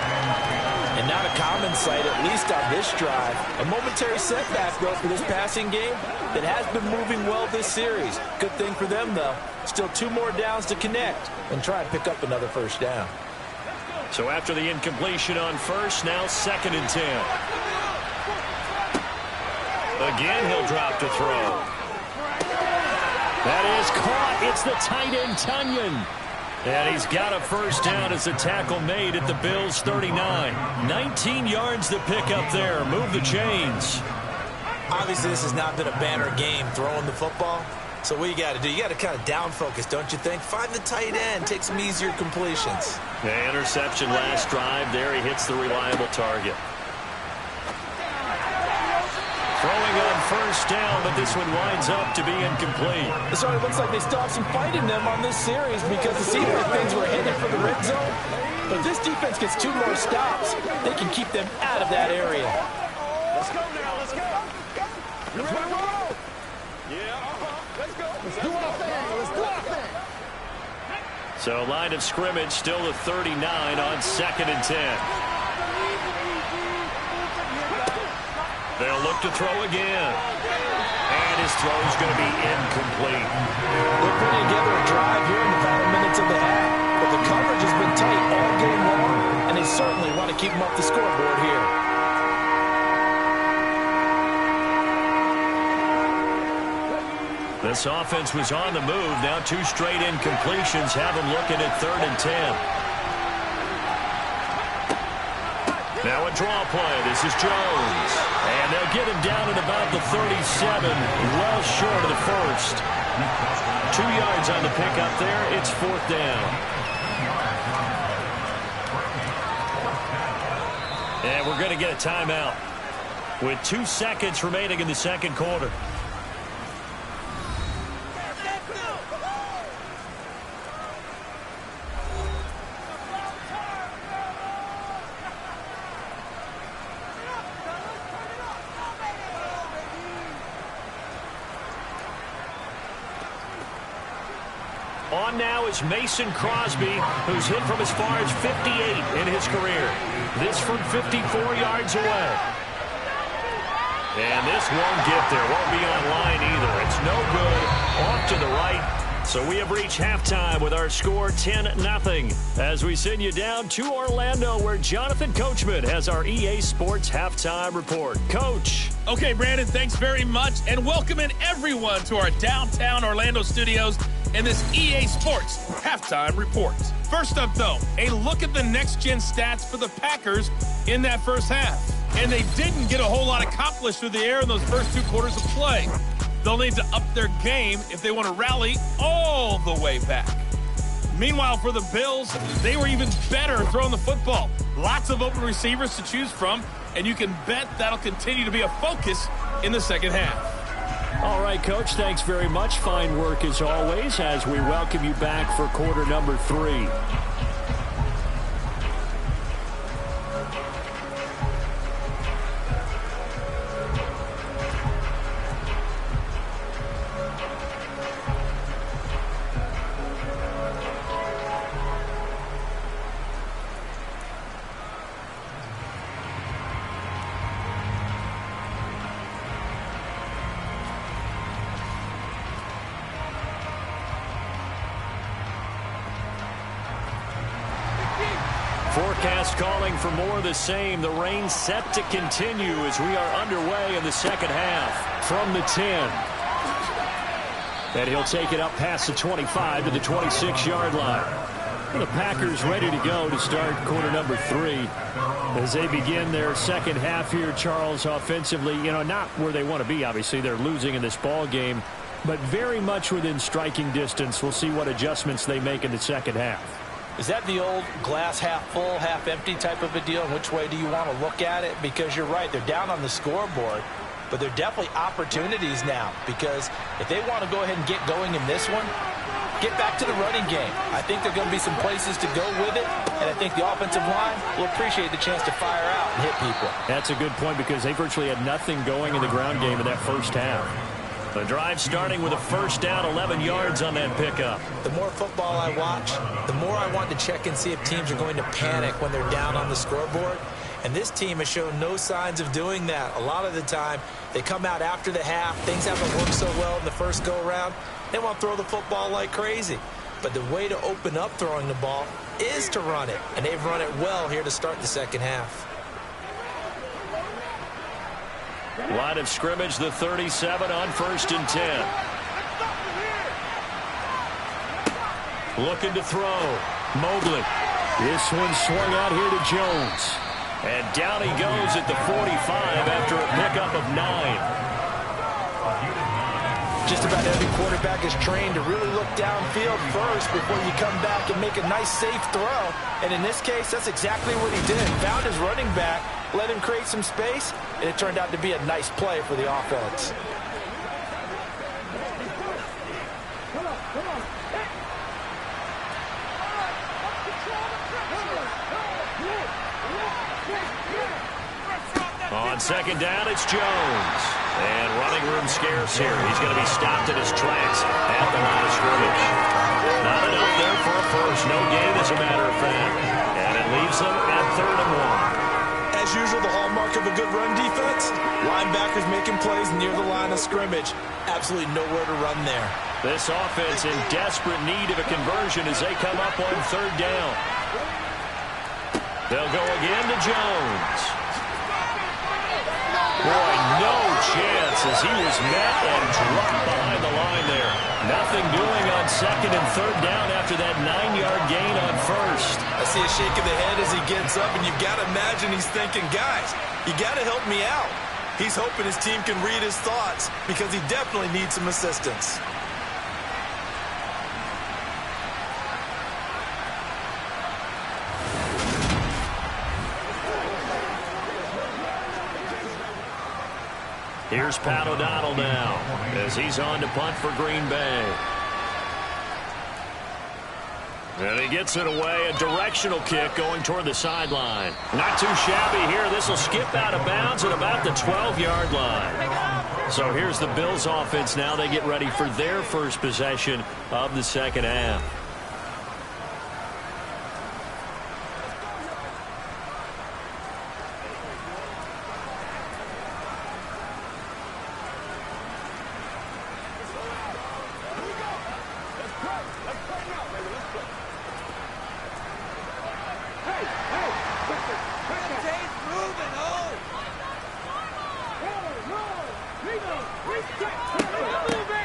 And not a common sight, at least on this drive. A momentary setback, though, for this passing game that has been moving well this series. Good thing for them, though. Still 2 more downs to connect and try and pick up another 1st down. So after the incompletion on 1st, now 2nd and 10. Again, he'll drop to throw. That is caught. It's the tight end, Tunyon. And he's got a 1st down as the tackle made at the Bills' 39. 19 yards to pick up there. Move the chains. Obviously, this has not been a banner game throwing the football. So what you got to do, you got to kind of down focus, don't you think? Find the tight end. Take some easier completions. The interception last drive there. He hits the reliable target. Throwing on 1st down, but this one winds up to be incomplete. So it looks like they still have some fight in them on this series because it seemed like things were headed for the red zone. But if this defense gets 2 more stops, they can keep them out of that area. Let's go now, let's go. You ready to roll? Yeah, let's go. Let's do our thing, let's do our thing. So line of scrimmage still the 39 on 2nd and 10. They'll look to throw again. And his throw is going to be incomplete. They're putting together a drive here in the final minutes of the half. But the coverage has been tight all game long, and they certainly want to keep them off the scoreboard here. This offense was on the move. Now 2 straight incompletions have them looking at 3rd and 10. Now a draw play. This is Jones. And they'll get him down at about the 37, well short of the 1st. 2 yards on the pickup there. It's 4th down. And we're going to get a timeout with 2 seconds remaining in the 2nd quarter. On now is Mason Crosby, who's hit from as far as 58 in his career. This from 54 yards away. And this won't get there. Won't be on line either. It's no good. Off to the right. So we have reached halftime with our score 10-0 as we send you down to Orlando where Jonathan Coachman has our EA Sports halftime report. Coach. Okay, Brandon, thanks very much. And welcome in everyone to our downtown Orlando studios and this EA Sports halftime report. First up, though, a look at the next-gen stats for the Packers in that first half. And they didn't get a whole lot accomplished through the air in those first 2 quarters of play. they'll need to up their game if they want to rally all the way back. Meanwhile, for the Bills, they were even better throwing the football. Lots of open receivers to choose from, and you can bet that'll continue to be a focus in the second half. All right, Coach, thanks very much. Fine work as always as we welcome you back for quarter number 3. Forecast calling for more of the same. The rain set to continue as we are underway in the second half. From the 10. And he'll take it up past the 25 to the 26-yard line. The Packers ready to go to start quarter number 3. As they begin their second half here, Charles, offensively, not where they want to be, obviously. They're losing in this ball game, but very much within striking distance. We'll see what adjustments they make in the second half. Is that the old glass half full, half empty type of a deal? Which way do you want to look at it? Because you're right, they're down on the scoreboard, but they're definitely opportunities now, because if they want to go ahead and get going in this one, get back to the running game. I think there are going to be some places to go with it, and I think the offensive line will appreciate the chance to fire out and hit people. That's a good point, because they virtually had nothing going in the ground game in that first half. The drive starting with a first down, 11 yards on that pickup. The more football I watch, the more I want to check and see if teams are going to panic when they're down on the scoreboard. And this team has shown no signs of doing that. A lot of the time, they come out after the half. Things haven't worked so well in the first go-around. They want to throw the football like crazy. But the way to open up throwing the ball is to run it. And they've run it well here to start the second half. Line of scrimmage, the 37 on 1st and 10. Looking to throw. Mobley. This one swung out here to Jones. And down he goes at the 45 after a pickup of 9. Just about every quarterback is trained to really look downfield first before you come back and make a nice, safe throw. And in this case, that's exactly what he did. Found his running back, let him create some space, and it turned out to be a nice play for the offense. On second down, it's Jones. And running room scarce here. He's going to be stopped in his tracks at the line of scrimmage. Not enough there for a first. No gain, as a matter of fact. And it leaves them at 3rd and 1. As usual, the hallmark of a good run defense, linebackers making plays near the line of scrimmage. Absolutely nowhere to run there. This offense in desperate need of a conversion as they come up on 3rd down. They'll go again to Jones. Boy, no chance as he was met and dropped behind the line there. Nothing doing on 2nd and 3rd down after that 9-yard gain on 1st. I see a shake of the head as he gets up, and you've got to imagine he's thinking, guys, you got to help me out. He's hoping his team can read his thoughts because he definitely needs some assistance. Here's Pat O'Donnell now as he's on to punt for Green Bay. And he gets it away, a directional kick going toward the sideline. Not too shabby here. This will skip out of bounds at about the 12-yard line. So here's the Bills offense now. They get ready for their first possession of the second half.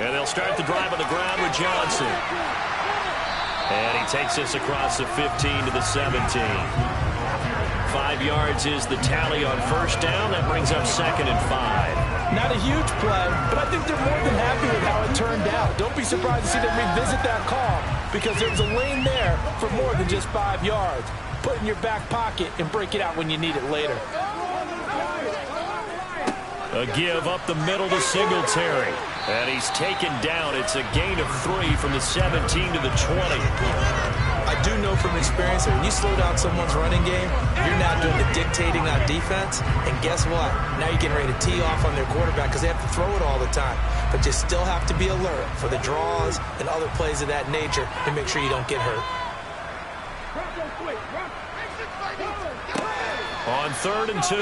And they'll start the drive on the ground with Johnson. And he takes this across the 15 to the 17. 5 yards is the tally on 1st down. That brings up 2nd and 5. Not a huge play, but I think they're more than happy with how it turned out. Don't be surprised to see them revisit that call because there was a lane there for more than just 5 yards. Put it in your back pocket and break it out when you need it later. A give up the middle to Singletary. And he's taken down. It's a gain of 3 from the 17 to the 20. I do know from experience that when you slow down someone's running game, you're now doing the dictating on defense. And guess what? Now you're getting ready to tee off on their quarterback because they have to throw it all the time. But you still have to be alert for the draws and other plays of that nature to make sure you don't get hurt. On 3rd and 2,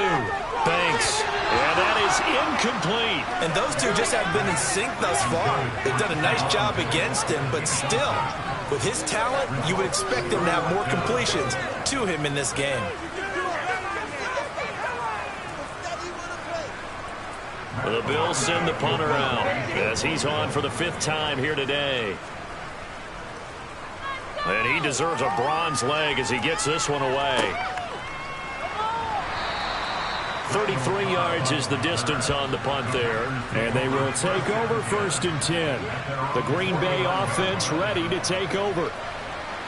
Banks. And that is incomplete. And those two just haven't been in sync thus far. They've done a nice job against him, but still, with his talent, you would expect him to have more completions to him in this game. The Bills send the punter out as he's on for the 5th time here today. And he deserves a bronze leg as he gets this one away. 33 yards is the distance on the punt there. And they will take over 1st and 10. The Green Bay offense ready to take over.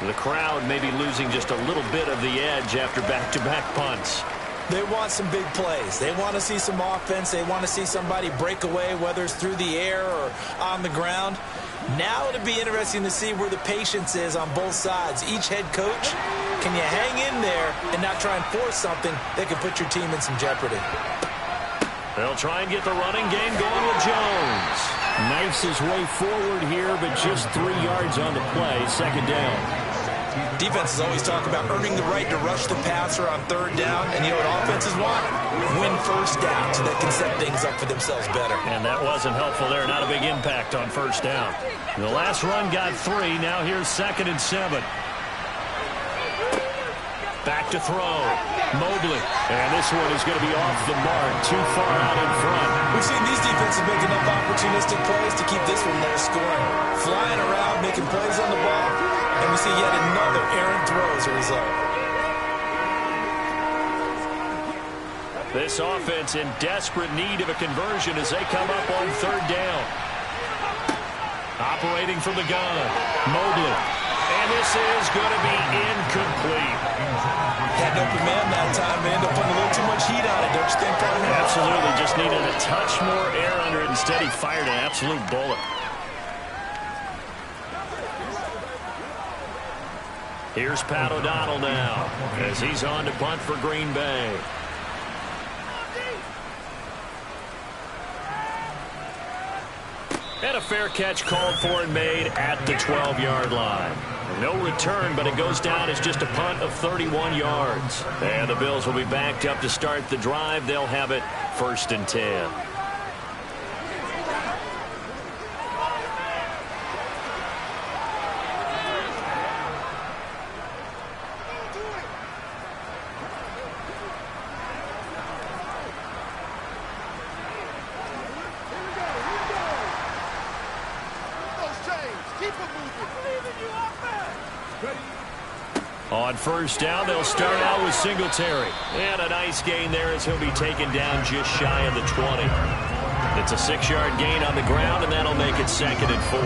The crowd may be losing just a little bit of the edge after back-to-back punts. They want some big plays. They want to see some offense. They want to see somebody break away, whether it's through the air or on the ground. Now it'll be interesting to see where the patience is on both sides. Each head coach, can you hang in there and not try and force something that can put your team in some jeopardy? They'll try and get the running game going with Jones. Knifes his way forward here, but just 3 yards on the play. 2nd down. Defenses always talk about earning the right to rush the passer on 3rd down. And you know what offenses want? Win 1st down so they can set things up for themselves better. And that wasn't helpful there. Not a big impact on 1st down. The last run got 3. Now here's 2nd and 7. Back to throw. Mobley. And this one is going to be off the mark. Too far out in front. We've seen these defenses make enough opportunistic plays to keep this one low scoring. Flying around, making plays on the ball. And we see yet another errant throw as a result. This offense in desperate need of a conversion as they come up on 3rd down. Operating from the gun. Mobley. And this is going to be incomplete. Had no command that time. They end up putting a little too much heat on it, don't you think, partner? Absolutely. Just needed a touch more air under it. Instead, he fired an absolute bullet. Here's Pat O'Donnell now as he's on to punt for Green Bay. And a fair catch called for and made at the 12-yard line. No return, but it goes down as just a punt of 31 yards. And the Bills will be backed up to start the drive. They'll have it 1st and 10. On 1st down, they'll start out with Singletary. And a nice gain there as he'll be taken down just shy of the 20. It's a 6-yard gain on the ground, and that'll make it 2nd and 4.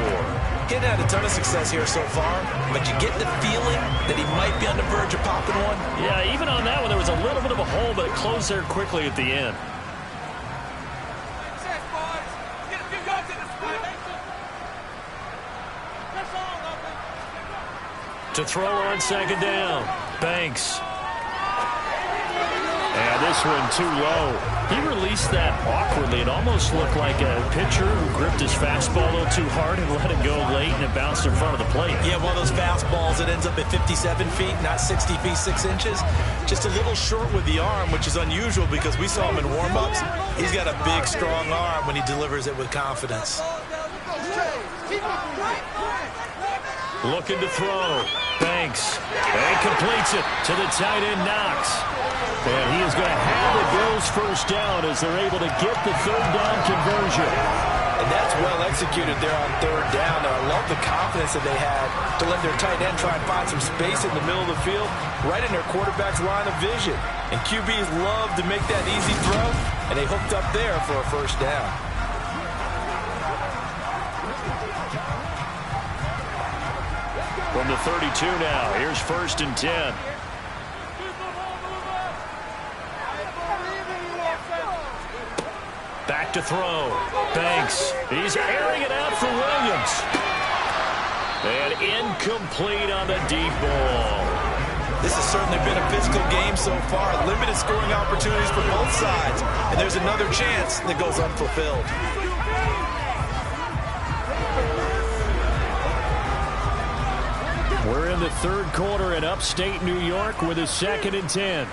Getting had a ton of success here so far, but you get the feeling that he might be on the verge of popping one. Yeah, even on that one, there was a little bit of a hole, but it closed there quickly at the end. To throw on 2nd down. Banks. And this one too low. He released that awkwardly. It almost looked like a pitcher who gripped his fastball a little too hard and let it go late, and it bounced in front of the plate. Yeah, one of those fastballs that ends up at 57 feet, not 60 feet, 6 inches. Just a little short with the arm, which is unusual because we saw him in warm-ups. He's got a big, strong arm when he delivers it with confidence. Looking to throw. Banks. And completes it to the tight end, Knox. And he is going to have the Bills 1st down as they're able to get the 3rd down conversion. And that's well executed there on third down. Now, I love the confidence that they had to let their tight end try and find some space in the middle of the field, right in their quarterback's line of vision. And QBs love to make that easy throw, and they hooked up there for a first down. From the 32 now, here's 1st and 10. Back to throw. Banks. He's airing it out for Williams. And incomplete on the deep ball. This has certainly been a physical game so far. Limited scoring opportunities for both sides. And there's another chance that goes unfulfilled. We're in the third quarter in upstate New York with a 2nd and 10.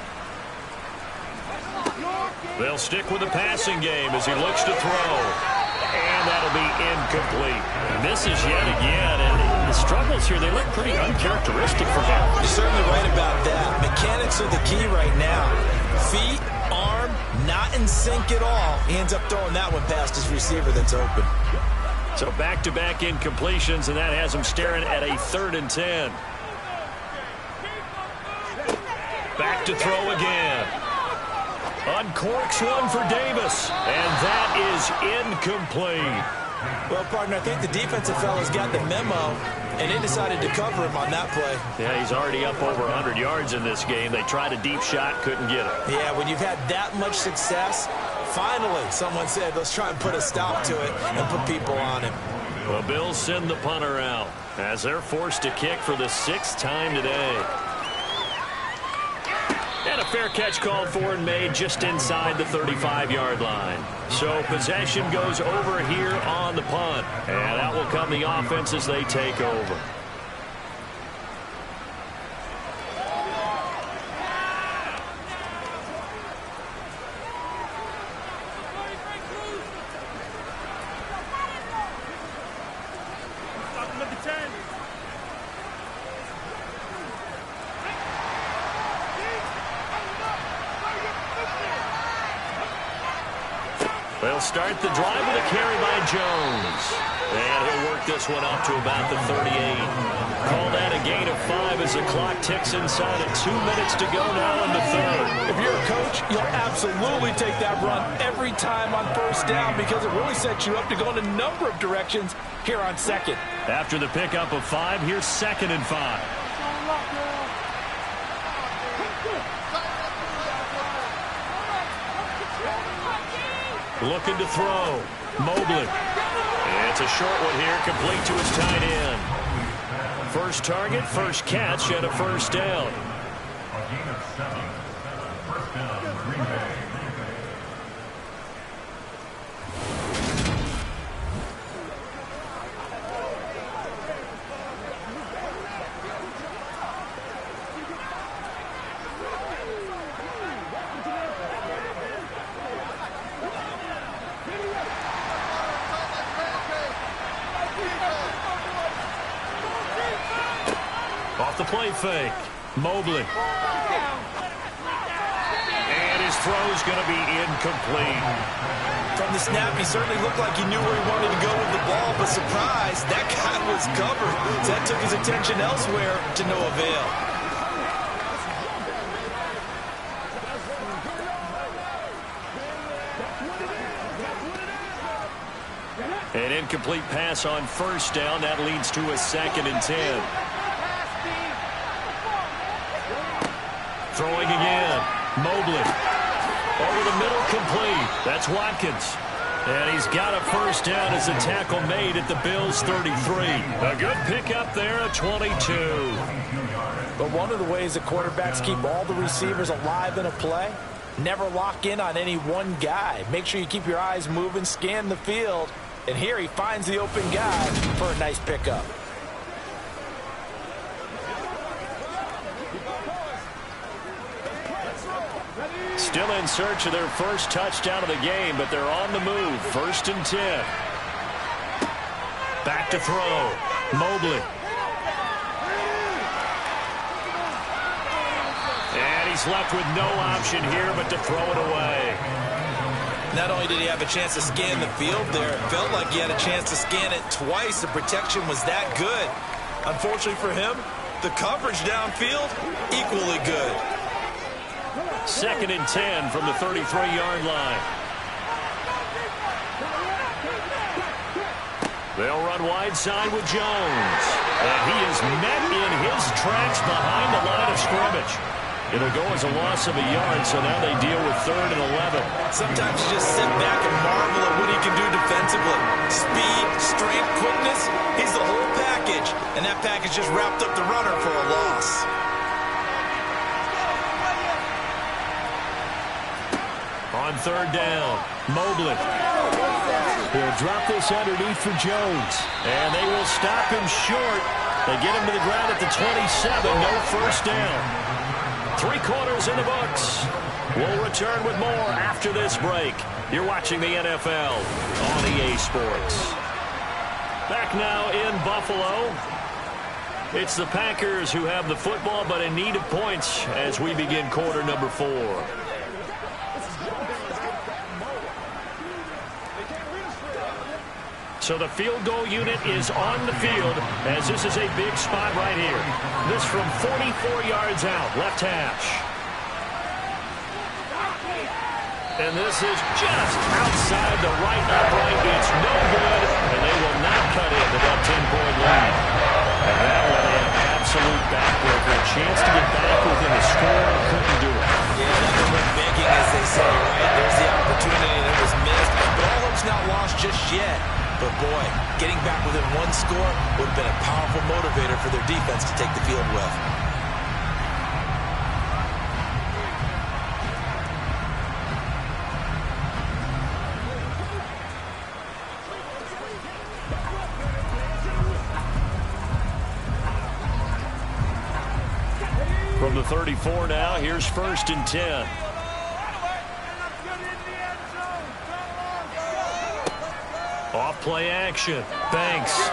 They'll stick with the passing game as he looks to throw. And that'll be incomplete. Misses yet again. And the struggles here, they look pretty uncharacteristic for him. You're certainly right about that. Mechanics are the key right now. Feet, arm, not in sync at all. He ends up throwing that one past his receiver that's open. So back-to-back incompletions, and that has him staring at a 3rd and 10. Back to throw again. Uncorks one for Davis, and that is incomplete. Well, partner, I think the defensive fellas got the memo, and they decided to cover him on that play. Yeah, he's already up over 100 yards in this game. They tried a deep shot, couldn't get it. Yeah, when you've had that much success, finally someone said, let's try and put a stop to it and put people on him. The Bills send the punter out as they're forced to kick for the 6th time today. And a fair catch called for and made just inside the 35-yard line. So possession goes over here on the punt. And out will come the offense as they take over. They'll start the drive with a carry by Jones. And he'll work this one up to about the 38. Call that a gain of 5 as the clock ticks inside at 2 minutes to go now in the third. If you're a coach, you'll absolutely take that run every time on first down because it really sets you up to go in a number of directions here on 2nd. After the pickup of 5, here's 2nd and 5. Looking to throw. Mobley. It's a short one here, complete to his tight end. First target, first catch, and a first down. A gain of 7. First down, Green Bay. Off the play fake. Mobley. And his throw's going to be incomplete. From the snap, he certainly looked like he knew where he wanted to go with the ball, but surprise, that guy was covered. So that took his attention elsewhere to no avail. An incomplete pass on first down. That leads to a 2nd and 10. Throwing again. Mobley. Over the middle, complete. That's Watkins. And he's got a first down as a tackle made at the Bills' 33. A good pickup there at 22. But one of the ways that quarterbacks keep all the receivers alive in a play, never lock in on any one guy. Make sure you keep your eyes moving, scan the field. And here he finds the open guy for a nice pickup. Still in search of their first touchdown of the game, but they're on the move. 1st and 10. Back to throw. Mobley. And he's left with no option here but to throw it away. Not only did he have a chance to scan the field there, it felt like he had a chance to scan it twice. The protection was that good. Unfortunately for him, the coverage downfield, equally good. 2nd and 10 from the 33-yard line. They'll run wide side with Jones. And he is met in his tracks behind the line of scrimmage. It'll go as a loss of a yard, so now they deal with 3rd and 11. Sometimes you just sit back and marvel at what he can do defensively. Speed, strength, quickness, he's the whole package. And that package just wrapped up the runner for a loss. On 3rd down, Mobley. He'll drop this underneath for Jones. And they will stop him short. They get him to the ground at the 27. No first down. 3 quarters in the books. We'll return with more after this break. You're watching the NFL on EA Sports. Back now in Buffalo. It's the Packers who have the football, but in need of points as we begin quarter number 4. So the field goal unit is on the field as this is a big spot right here. This from 44 yards out, left hash. And this is just outside the right upright. It's no good, and they will not cut into that 10-point lead. And that was an absolute backbreaker. A chance to get back within the score, couldn't do it. Yeah, nothing but begging, as they say, right? There's the opportunity that was missed, but all hope's not lost just yet. But boy, getting back within 1 score would have been a powerful motivator for their defense to take the field with. From the 34 now, here's 1st and 10. Off play action. Banks.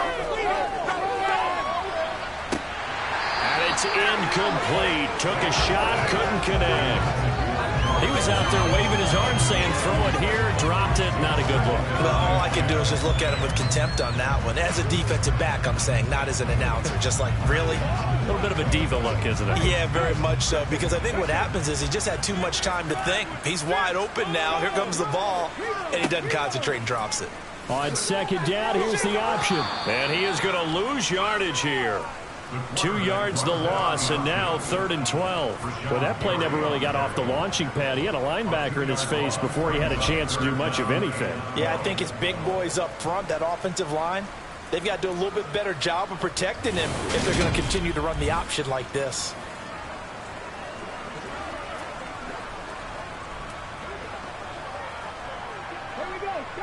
And it's incomplete. Took a shot, couldn't connect. He was out there waving his arm saying, throw it here, dropped it, not a good look. Well, all I can do is just look at him with contempt on that one. As a defensive back, I'm saying, not as an announcer. Just like, really? A little bit of a diva look, isn't it? Yeah, very much so, because I think what happens is he just had too much time to think. He's wide open now. Here comes the ball, and he doesn't concentrate and drops it. On 2nd down, here's the option. And he is going to lose yardage here. 2 yards the loss, and now 3rd and 12. Well, that play never really got off the launching pad. He had a linebacker in his face before he had a chance to do much of anything. Yeah, I think it's big boys up front, that offensive line. They've got to do a little bit better job of protecting him if they're going to continue to run the option like this.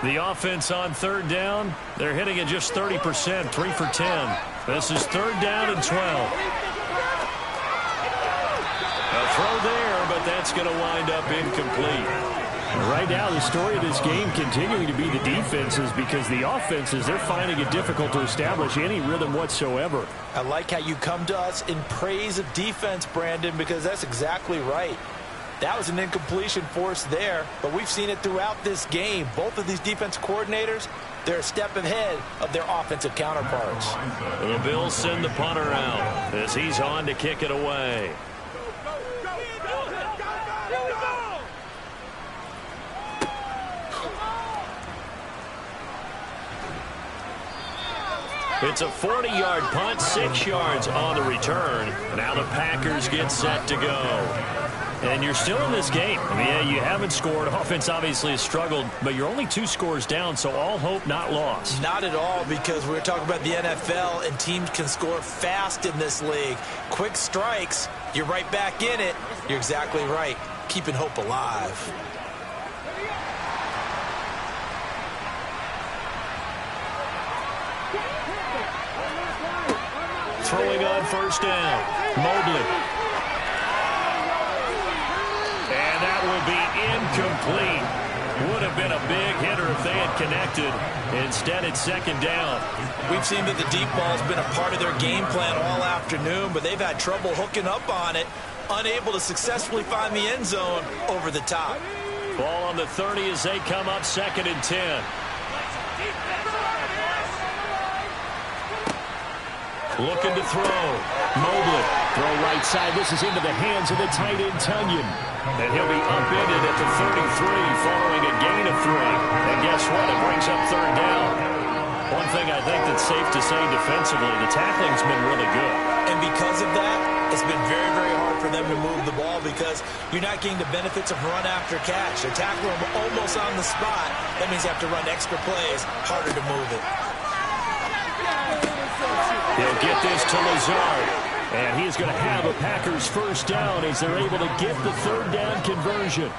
The offense on 3rd down, they're hitting it just 30%, 3 for 10. This is 3rd down and 12. A throw there, but that's going to wind up incomplete. Right now, the story of this game continuing to be the defenses, because the offenses, they're finding it difficult to establish any rhythm whatsoever. I like how you come to us in praise of defense, Brandon, because that's exactly right. That was an incompletion forced there, but we've seen it throughout this game. Both of these defense coordinators, they're a step ahead of their offensive counterparts. The Bills send the punter out as he's on to kick it away. It's a 40-yard punt, 6 yards on the return. Now the Packers get set to go. And you're still in this game. I mean, yeah, you haven't scored. Offense obviously has struggled, but you're only 2 scores down, so all hope not lost. Not at all, because we're talking about the NFL, and teams can score fast in this league. Quick strikes, you're right back in it. You're exactly right. Keeping hope alive. Throwing on 1st down, Mobley. And that will be incomplete. Would have been a big hitter if they had connected. Instead, it's 2nd down. We've seen that the deep ball has been a part of their game plan all afternoon, but they've had trouble hooking up on it, unable to successfully find the end zone over the top. Ball on the 30 as they come up 2nd and 10. Looking to throw. Mobley. Throw right side. This is into the hands of the tight end, Tunyon. And he'll be upended at the 33 following a gain of 3. And guess what? It brings up 3rd down. One thing I think that's safe to say defensively, the tackling's been really good. And because of that, it's been very, very hard for them to move the ball because you're not getting the benefits of run after catch. They're tackling them almost on the spot. That means you have to run extra plays, harder to move it. They'll get this to Lazard. And he's going to have a Packers first down as they're able to get the 3rd down conversion.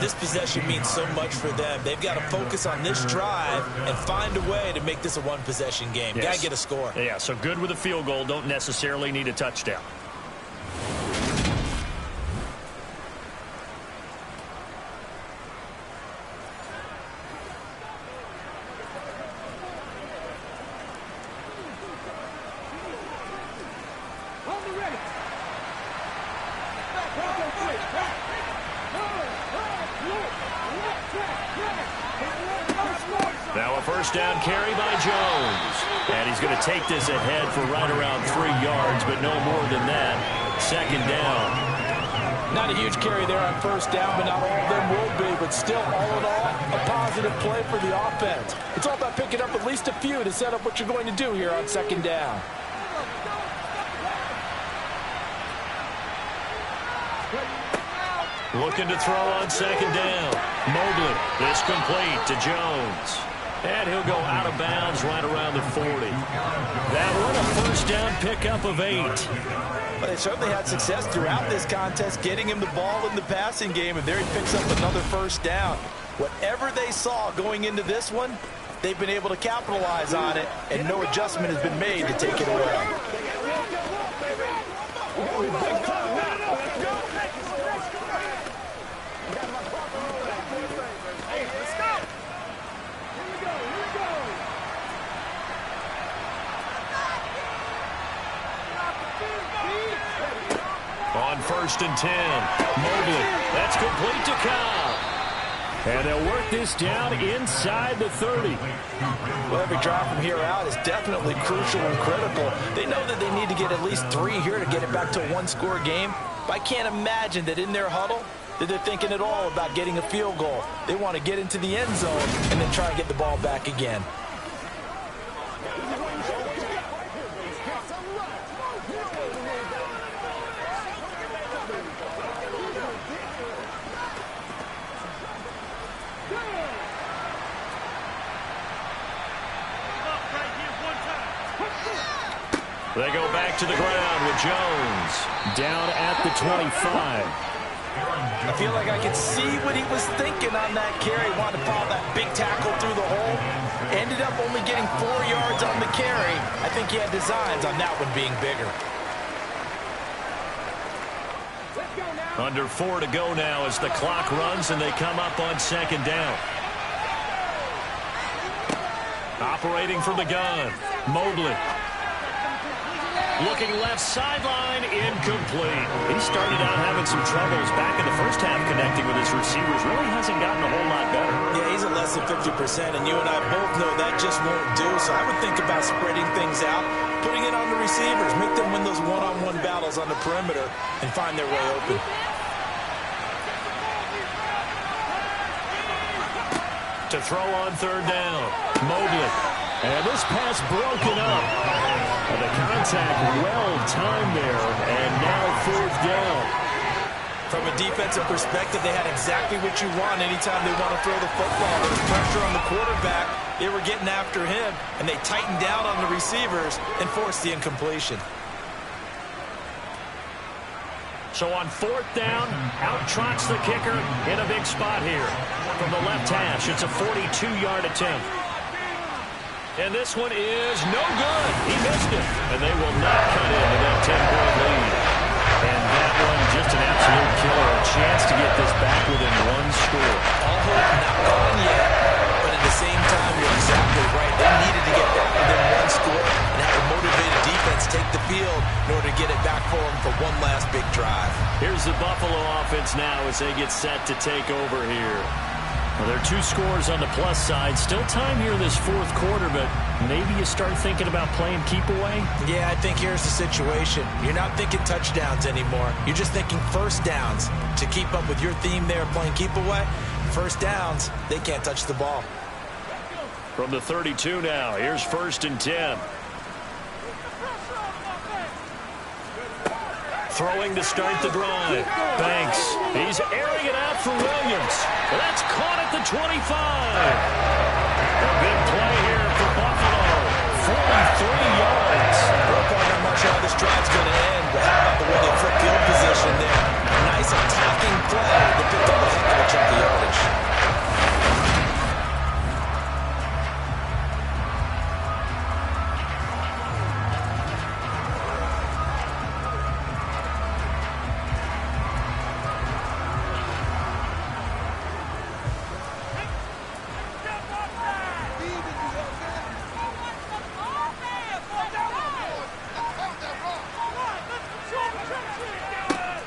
This possession means so much for them. They've got to focus on this drive and find a way to make this a one-possession game. Yes. Got to get a score. Yeah, so good with a field goal. Don't necessarily need a touchdown. Now a first down carry by Jones. And he's going to take this ahead for right around 3 yards, but no more than that. 2nd down. Not a huge carry there on first down, but not all of them will be. But still, all in all, a positive play for the offense. It's all about picking up at least a few to set up what you're going to do here on 2nd down. Looking to throw on 2nd down. Mobley is complete to Jones. And he'll go out of bounds right around the 40. That one a first down pickup of 8. But they certainly had success throughout this contest, getting him the ball in the passing game, and there he picks up another first down. Whatever they saw going into this one, they've been able to capitalize on it, and no adjustment has been made to take it away. On 1st and 10, Mobley. That's complete to Cobb. And they'll work this down inside the 30. Well, every drive from here out is definitely crucial and critical. They know that they need to get at least 3 here to get it back to a one-score game. But I can't imagine that in their huddle that they're thinking at all about getting a field goal. They want to get into the end zone and then try and get the ball back again. They go back to the ground with Jones down at the 25. I feel like I can see what he was thinking on that carry. Wanted to follow that big tackle through the hole. Ended up only getting 4 yards on the carry. I think he had designs on that one being bigger. Under 4 to go now as the clock runs and they come up on 2nd down. Operating from the gun, Mobley. Looking left sideline, incomplete. He started out having some troubles back in the first half connecting with his receivers. Really hasn't gotten a whole lot better. Yeah, he's at less than 50%, and you and I both know that just won't do. So I would think about spreading things out, putting it on the receivers, make them win those one-on-one battles on the perimeter, and find their way open. To throw on 3rd down, Mobley. And this pass broken up. And the contact well-timed there, and now 4th down. From a defensive perspective, they had exactly what you want anytime they want to throw the football. There was pressure on the quarterback. They were getting after him, and they tightened down on the receivers and forced the incompletion. So on 4th down, out trots the kicker in a big spot here. From the left hash, it's a 42-yard attempt. And this one is no good. He missed it. And they will not cut into that 10-point lead. And that one, just an absolute killer. A chance to get this back within 1 score. All hope not gone yet, but at the same time, you're exactly right. They needed to get back within 1 score and have a motivated defense take the field in order to get it back for them for one last big drive. Here's the Buffalo offense now as they get set to take over here. Well, there are 2 scores on the plus side. Still time here in this fourth quarter, but maybe you start thinking about playing keep away? Yeah, I think here's the situation. You're not thinking touchdowns anymore. You're just thinking first downs. To keep up with your theme there, playing keep away, first downs, they can't touch the ball. From the 32 now, here's 1st and 10. Throwing to start the drive. Banks. He's airing it out for Williams. That's caught at the 25. A big play here for Buffalo. 43 yards. I'm not sure how this drive's going to end, but how about the way they flip field position there? A nice attacking play that picked up a heck of a chunk of yardage.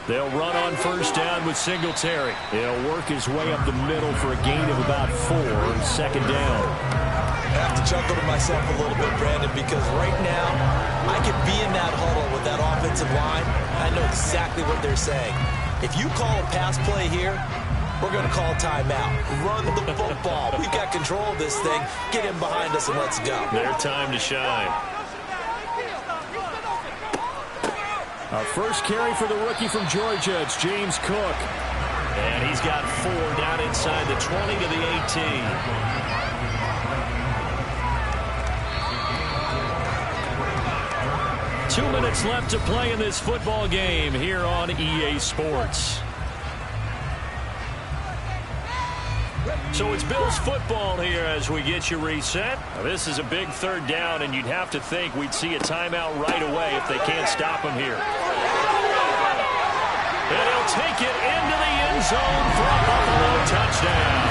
They'll run on 1st down with Singletary. He'll work his way up the middle for a gain of about 4 on 2nd down. I have to chuckle to myself a little bit, Brandon, because right now I could be in that huddle with that offensive line. I know exactly what they're saying. If you call a pass play here, we're going to call timeout. Run the football. We've got control of this thing. Get him behind us and let's go. Their time to shine. Our first carry for the rookie from Georgia, it's James Cook. And he's got 4 down inside the 20 to the 18. 2 minutes left to play in this football game here on EA Sports. So it's Bills football here as we get you reset. Now, this is a big 3rd down, and you'd have to think we'd see a timeout right away if they can't stop him here. And he'll take it into the end zone for a Buffalo touchdown.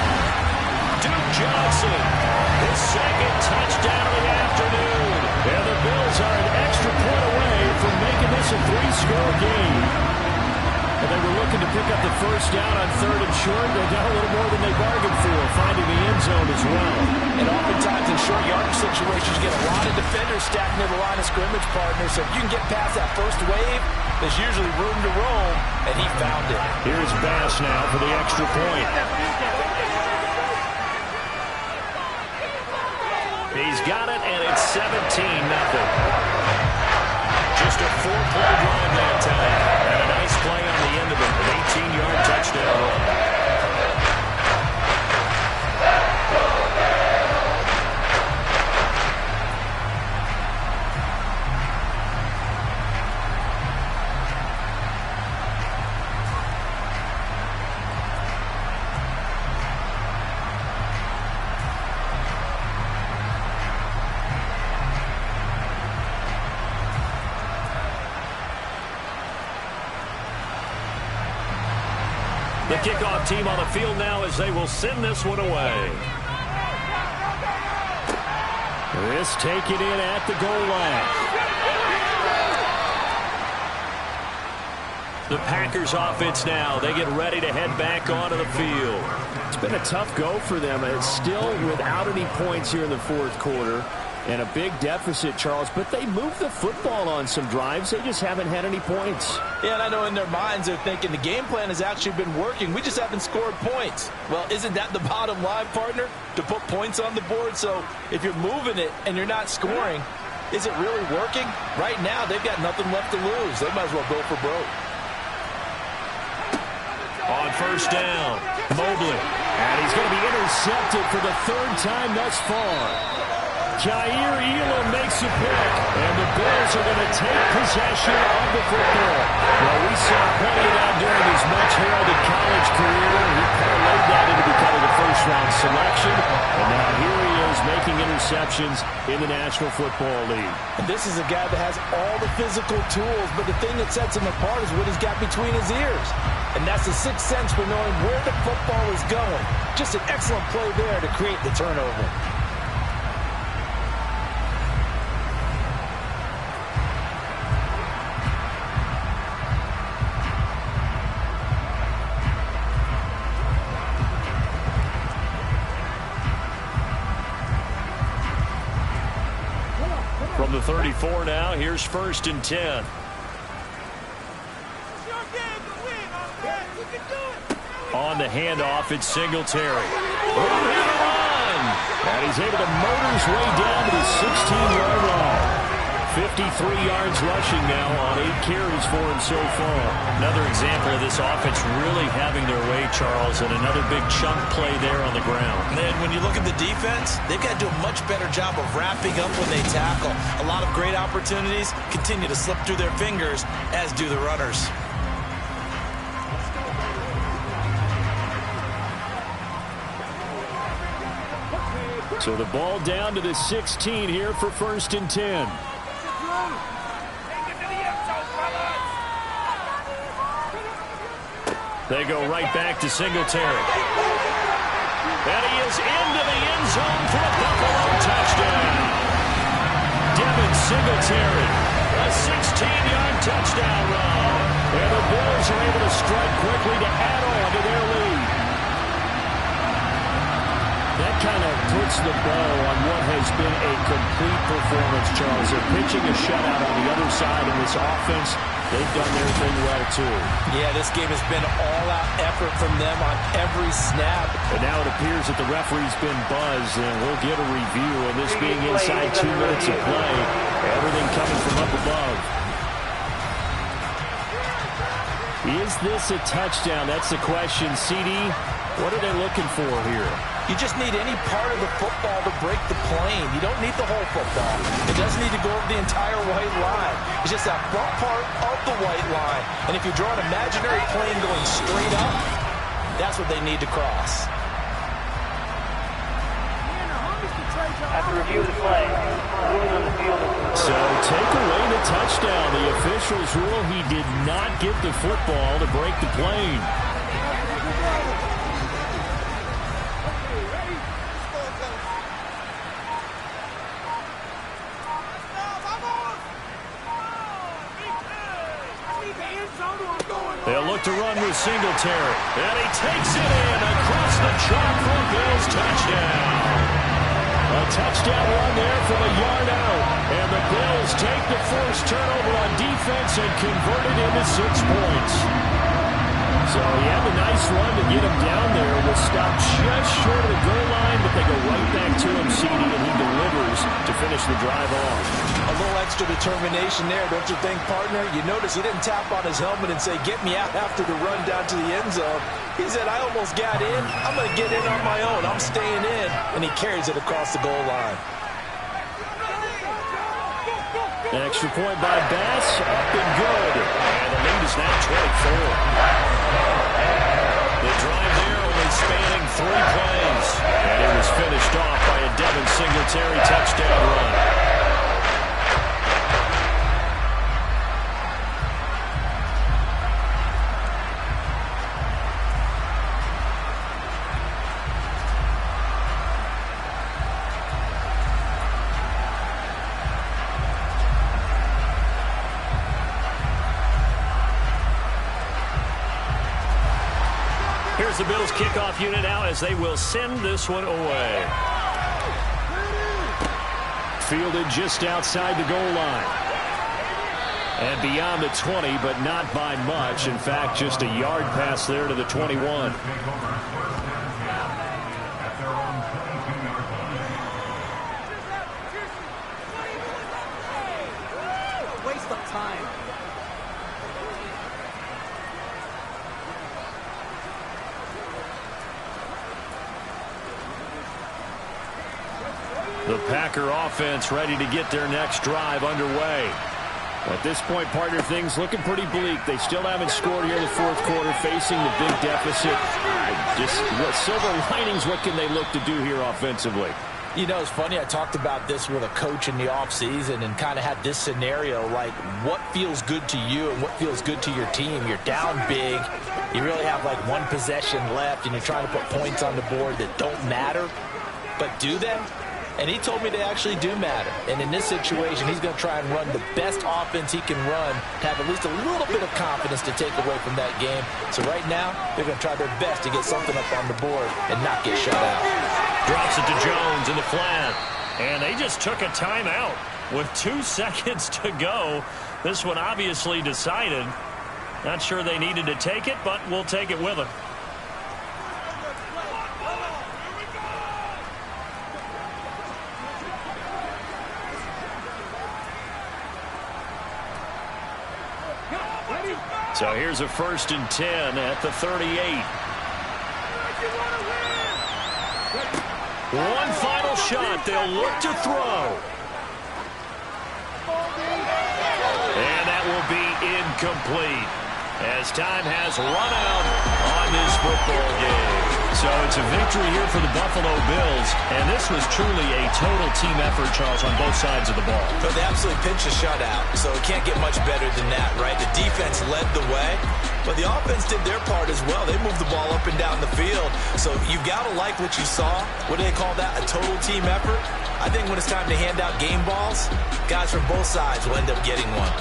Duke Johnson, his 2nd touchdown of the afternoon. And the Bills are an extra point away from making this a 3-score game. And they were looking to pick up the 1st down on 3rd and short. They got a little more than they bargained for, finding the end zone as well. And oftentimes in short yardage situations, you get a lot of defenders stacked near the line of scrimmage, partner. So if you can get past that first wave, there's usually room to roam, and he found it. Here's Bass now for the extra point. He's got it, and it's 17-0. Just a 4-play drive that time. And a nice play on the end of it. An 18-yard touchdown run. The kickoff team on the field now as they will send this one away. This taken in at the goal line. The Packers offense now. They get ready to head back onto the field. It's been a tough go for them. It's still without any points here in the 4th quarter. And a big deficit, Charles, but they moved the football on some drives. They just haven't had any points. Yeah, and I know in their minds they're thinking the game plan has actually been working. We just haven't scored points. Well, isn't that the bottom line, partner? To put points on the board? So if you're moving it and you're not scoring, is it really working? Right now, they've got nothing left to lose. They might as well go for broke. On 1st down, Mobley. And he's going to be intercepted for the 3rd time thus far. Jair Elam makes a pick, and the Bills are going to take possession of the football. Well, we saw plenty of that during his much-heralded college career. He parlayed that into becoming a first-round selection, and now here he is making interceptions in the National Football League. And this is a guy that has all the physical tools, but the thing that sets him apart is what he's got between his ears. And that's the 6th sense for knowing where the football is going. Just an excellent play there to create the turnover. From the 34 now, here's 1st and 10. On the handoff, it's Singletary. And he's able to motor his way down to the 16-yard line. 53 yards rushing now on 8 carries for him so far. Another example of this offense really having their way, Charles, and another big chunk play there on the ground. And then when you look at the defense, they've got to do a much better job of wrapping up when they tackle. A lot of great opportunities continue to slip through their fingers, as do the runners. So the ball down to the 16 here for 1st and 10. They go right back to Singletary. And he is into the end zone for a Buffalo touchdown. Devin Singletary, a 16-yard touchdown run. And the Bills are able to strike quickly to add on to their lead. That kind of puts the bow on what has been a complete performance, Charles. They're pitching a shutout on the other side in this offense. They've done their thing well, too. Yeah, this game has been all-out effort from them on every snap. And now it appears that the referee's been buzzed, and we'll get a review. And this being inside 2 minutes of play, everything coming from up above. Is this a touchdown? That's the question. CD, what are they looking for here? You just need any part of the football to break the plane. You don't need the whole football. It doesn't need to go over the entire white line. It's just that front part of the white line. And if you draw an imaginary plane going straight up, that's what they need to cross. After review of the play, so take away the touchdown. The officials rule he did not get the football to break the plane. They'll look to run with Singletary. And he takes it in across the chalk for a Bills touchdown. A touchdown run there from a yard out. And the Bills take the forced turnover on defense and convert it into 6 points. So he had a nice run to get him down there. Was stopped just short of the goal line, but they go right back to him, CD, and he delivers to finish the drive off. A little extra determination there, don't you think, partner? You notice he didn't tap on his helmet and say, get me out after the run down to the end zone. He said, I almost got in. I'm going to get in on my own. I'm staying in. And he carries it across the goal line. Extra point by Bass, up and good. And the lead is now 24. The drive there only spanning 3 plays. And it was finished off by a Devin Singletary touchdown run. Here's the Bills kickoff unit now as they will send this one away. Fielded just outside the goal line. And beyond the 20, but not by much. In fact, just a yard pass there to the 21. waste of time. The Packer offense ready to get their next drive underway. At this point, partner, things looking pretty bleak. They still haven't scored here in the fourth quarter, facing the big deficit. Just what silver linings, what can they look to do here offensively? You know, it's funny, I talked about this with a coach in the offseason and kind of had this scenario, like what feels good to you and what feels good to your team. You're down big. You really have like one possession left, and you're trying to put points on the board that don't matter. But do they? And he told me they actually do matter. And in this situation, he's going to try and run the best offense he can run to have at least a little bit of confidence to take away from that game. So right now, they're going to try their best to get something up on the board and not get shut out. Drops it to Jones in the flat. And they just took a timeout. with 2 seconds to go. This one obviously decided. Not sure they needed to take it, but we'll take it with them. So here's a 1st and 10 at the 38. One final shot. They'll look to throw. And that will be incomplete, as time has run out on this football game. So it's a victory here for the Buffalo Bills, and this was truly a total team effort, Charles, on both sides of the ball. But they absolutely pinched a shutout, so it can't get much better than that, right? The defense led the way, but the offense did their part as well. They moved the ball up and down the field, so you've got to like what you saw. What do they call that? A total team effort? I think when it's time to hand out game balls, guys from both sides will end up getting one.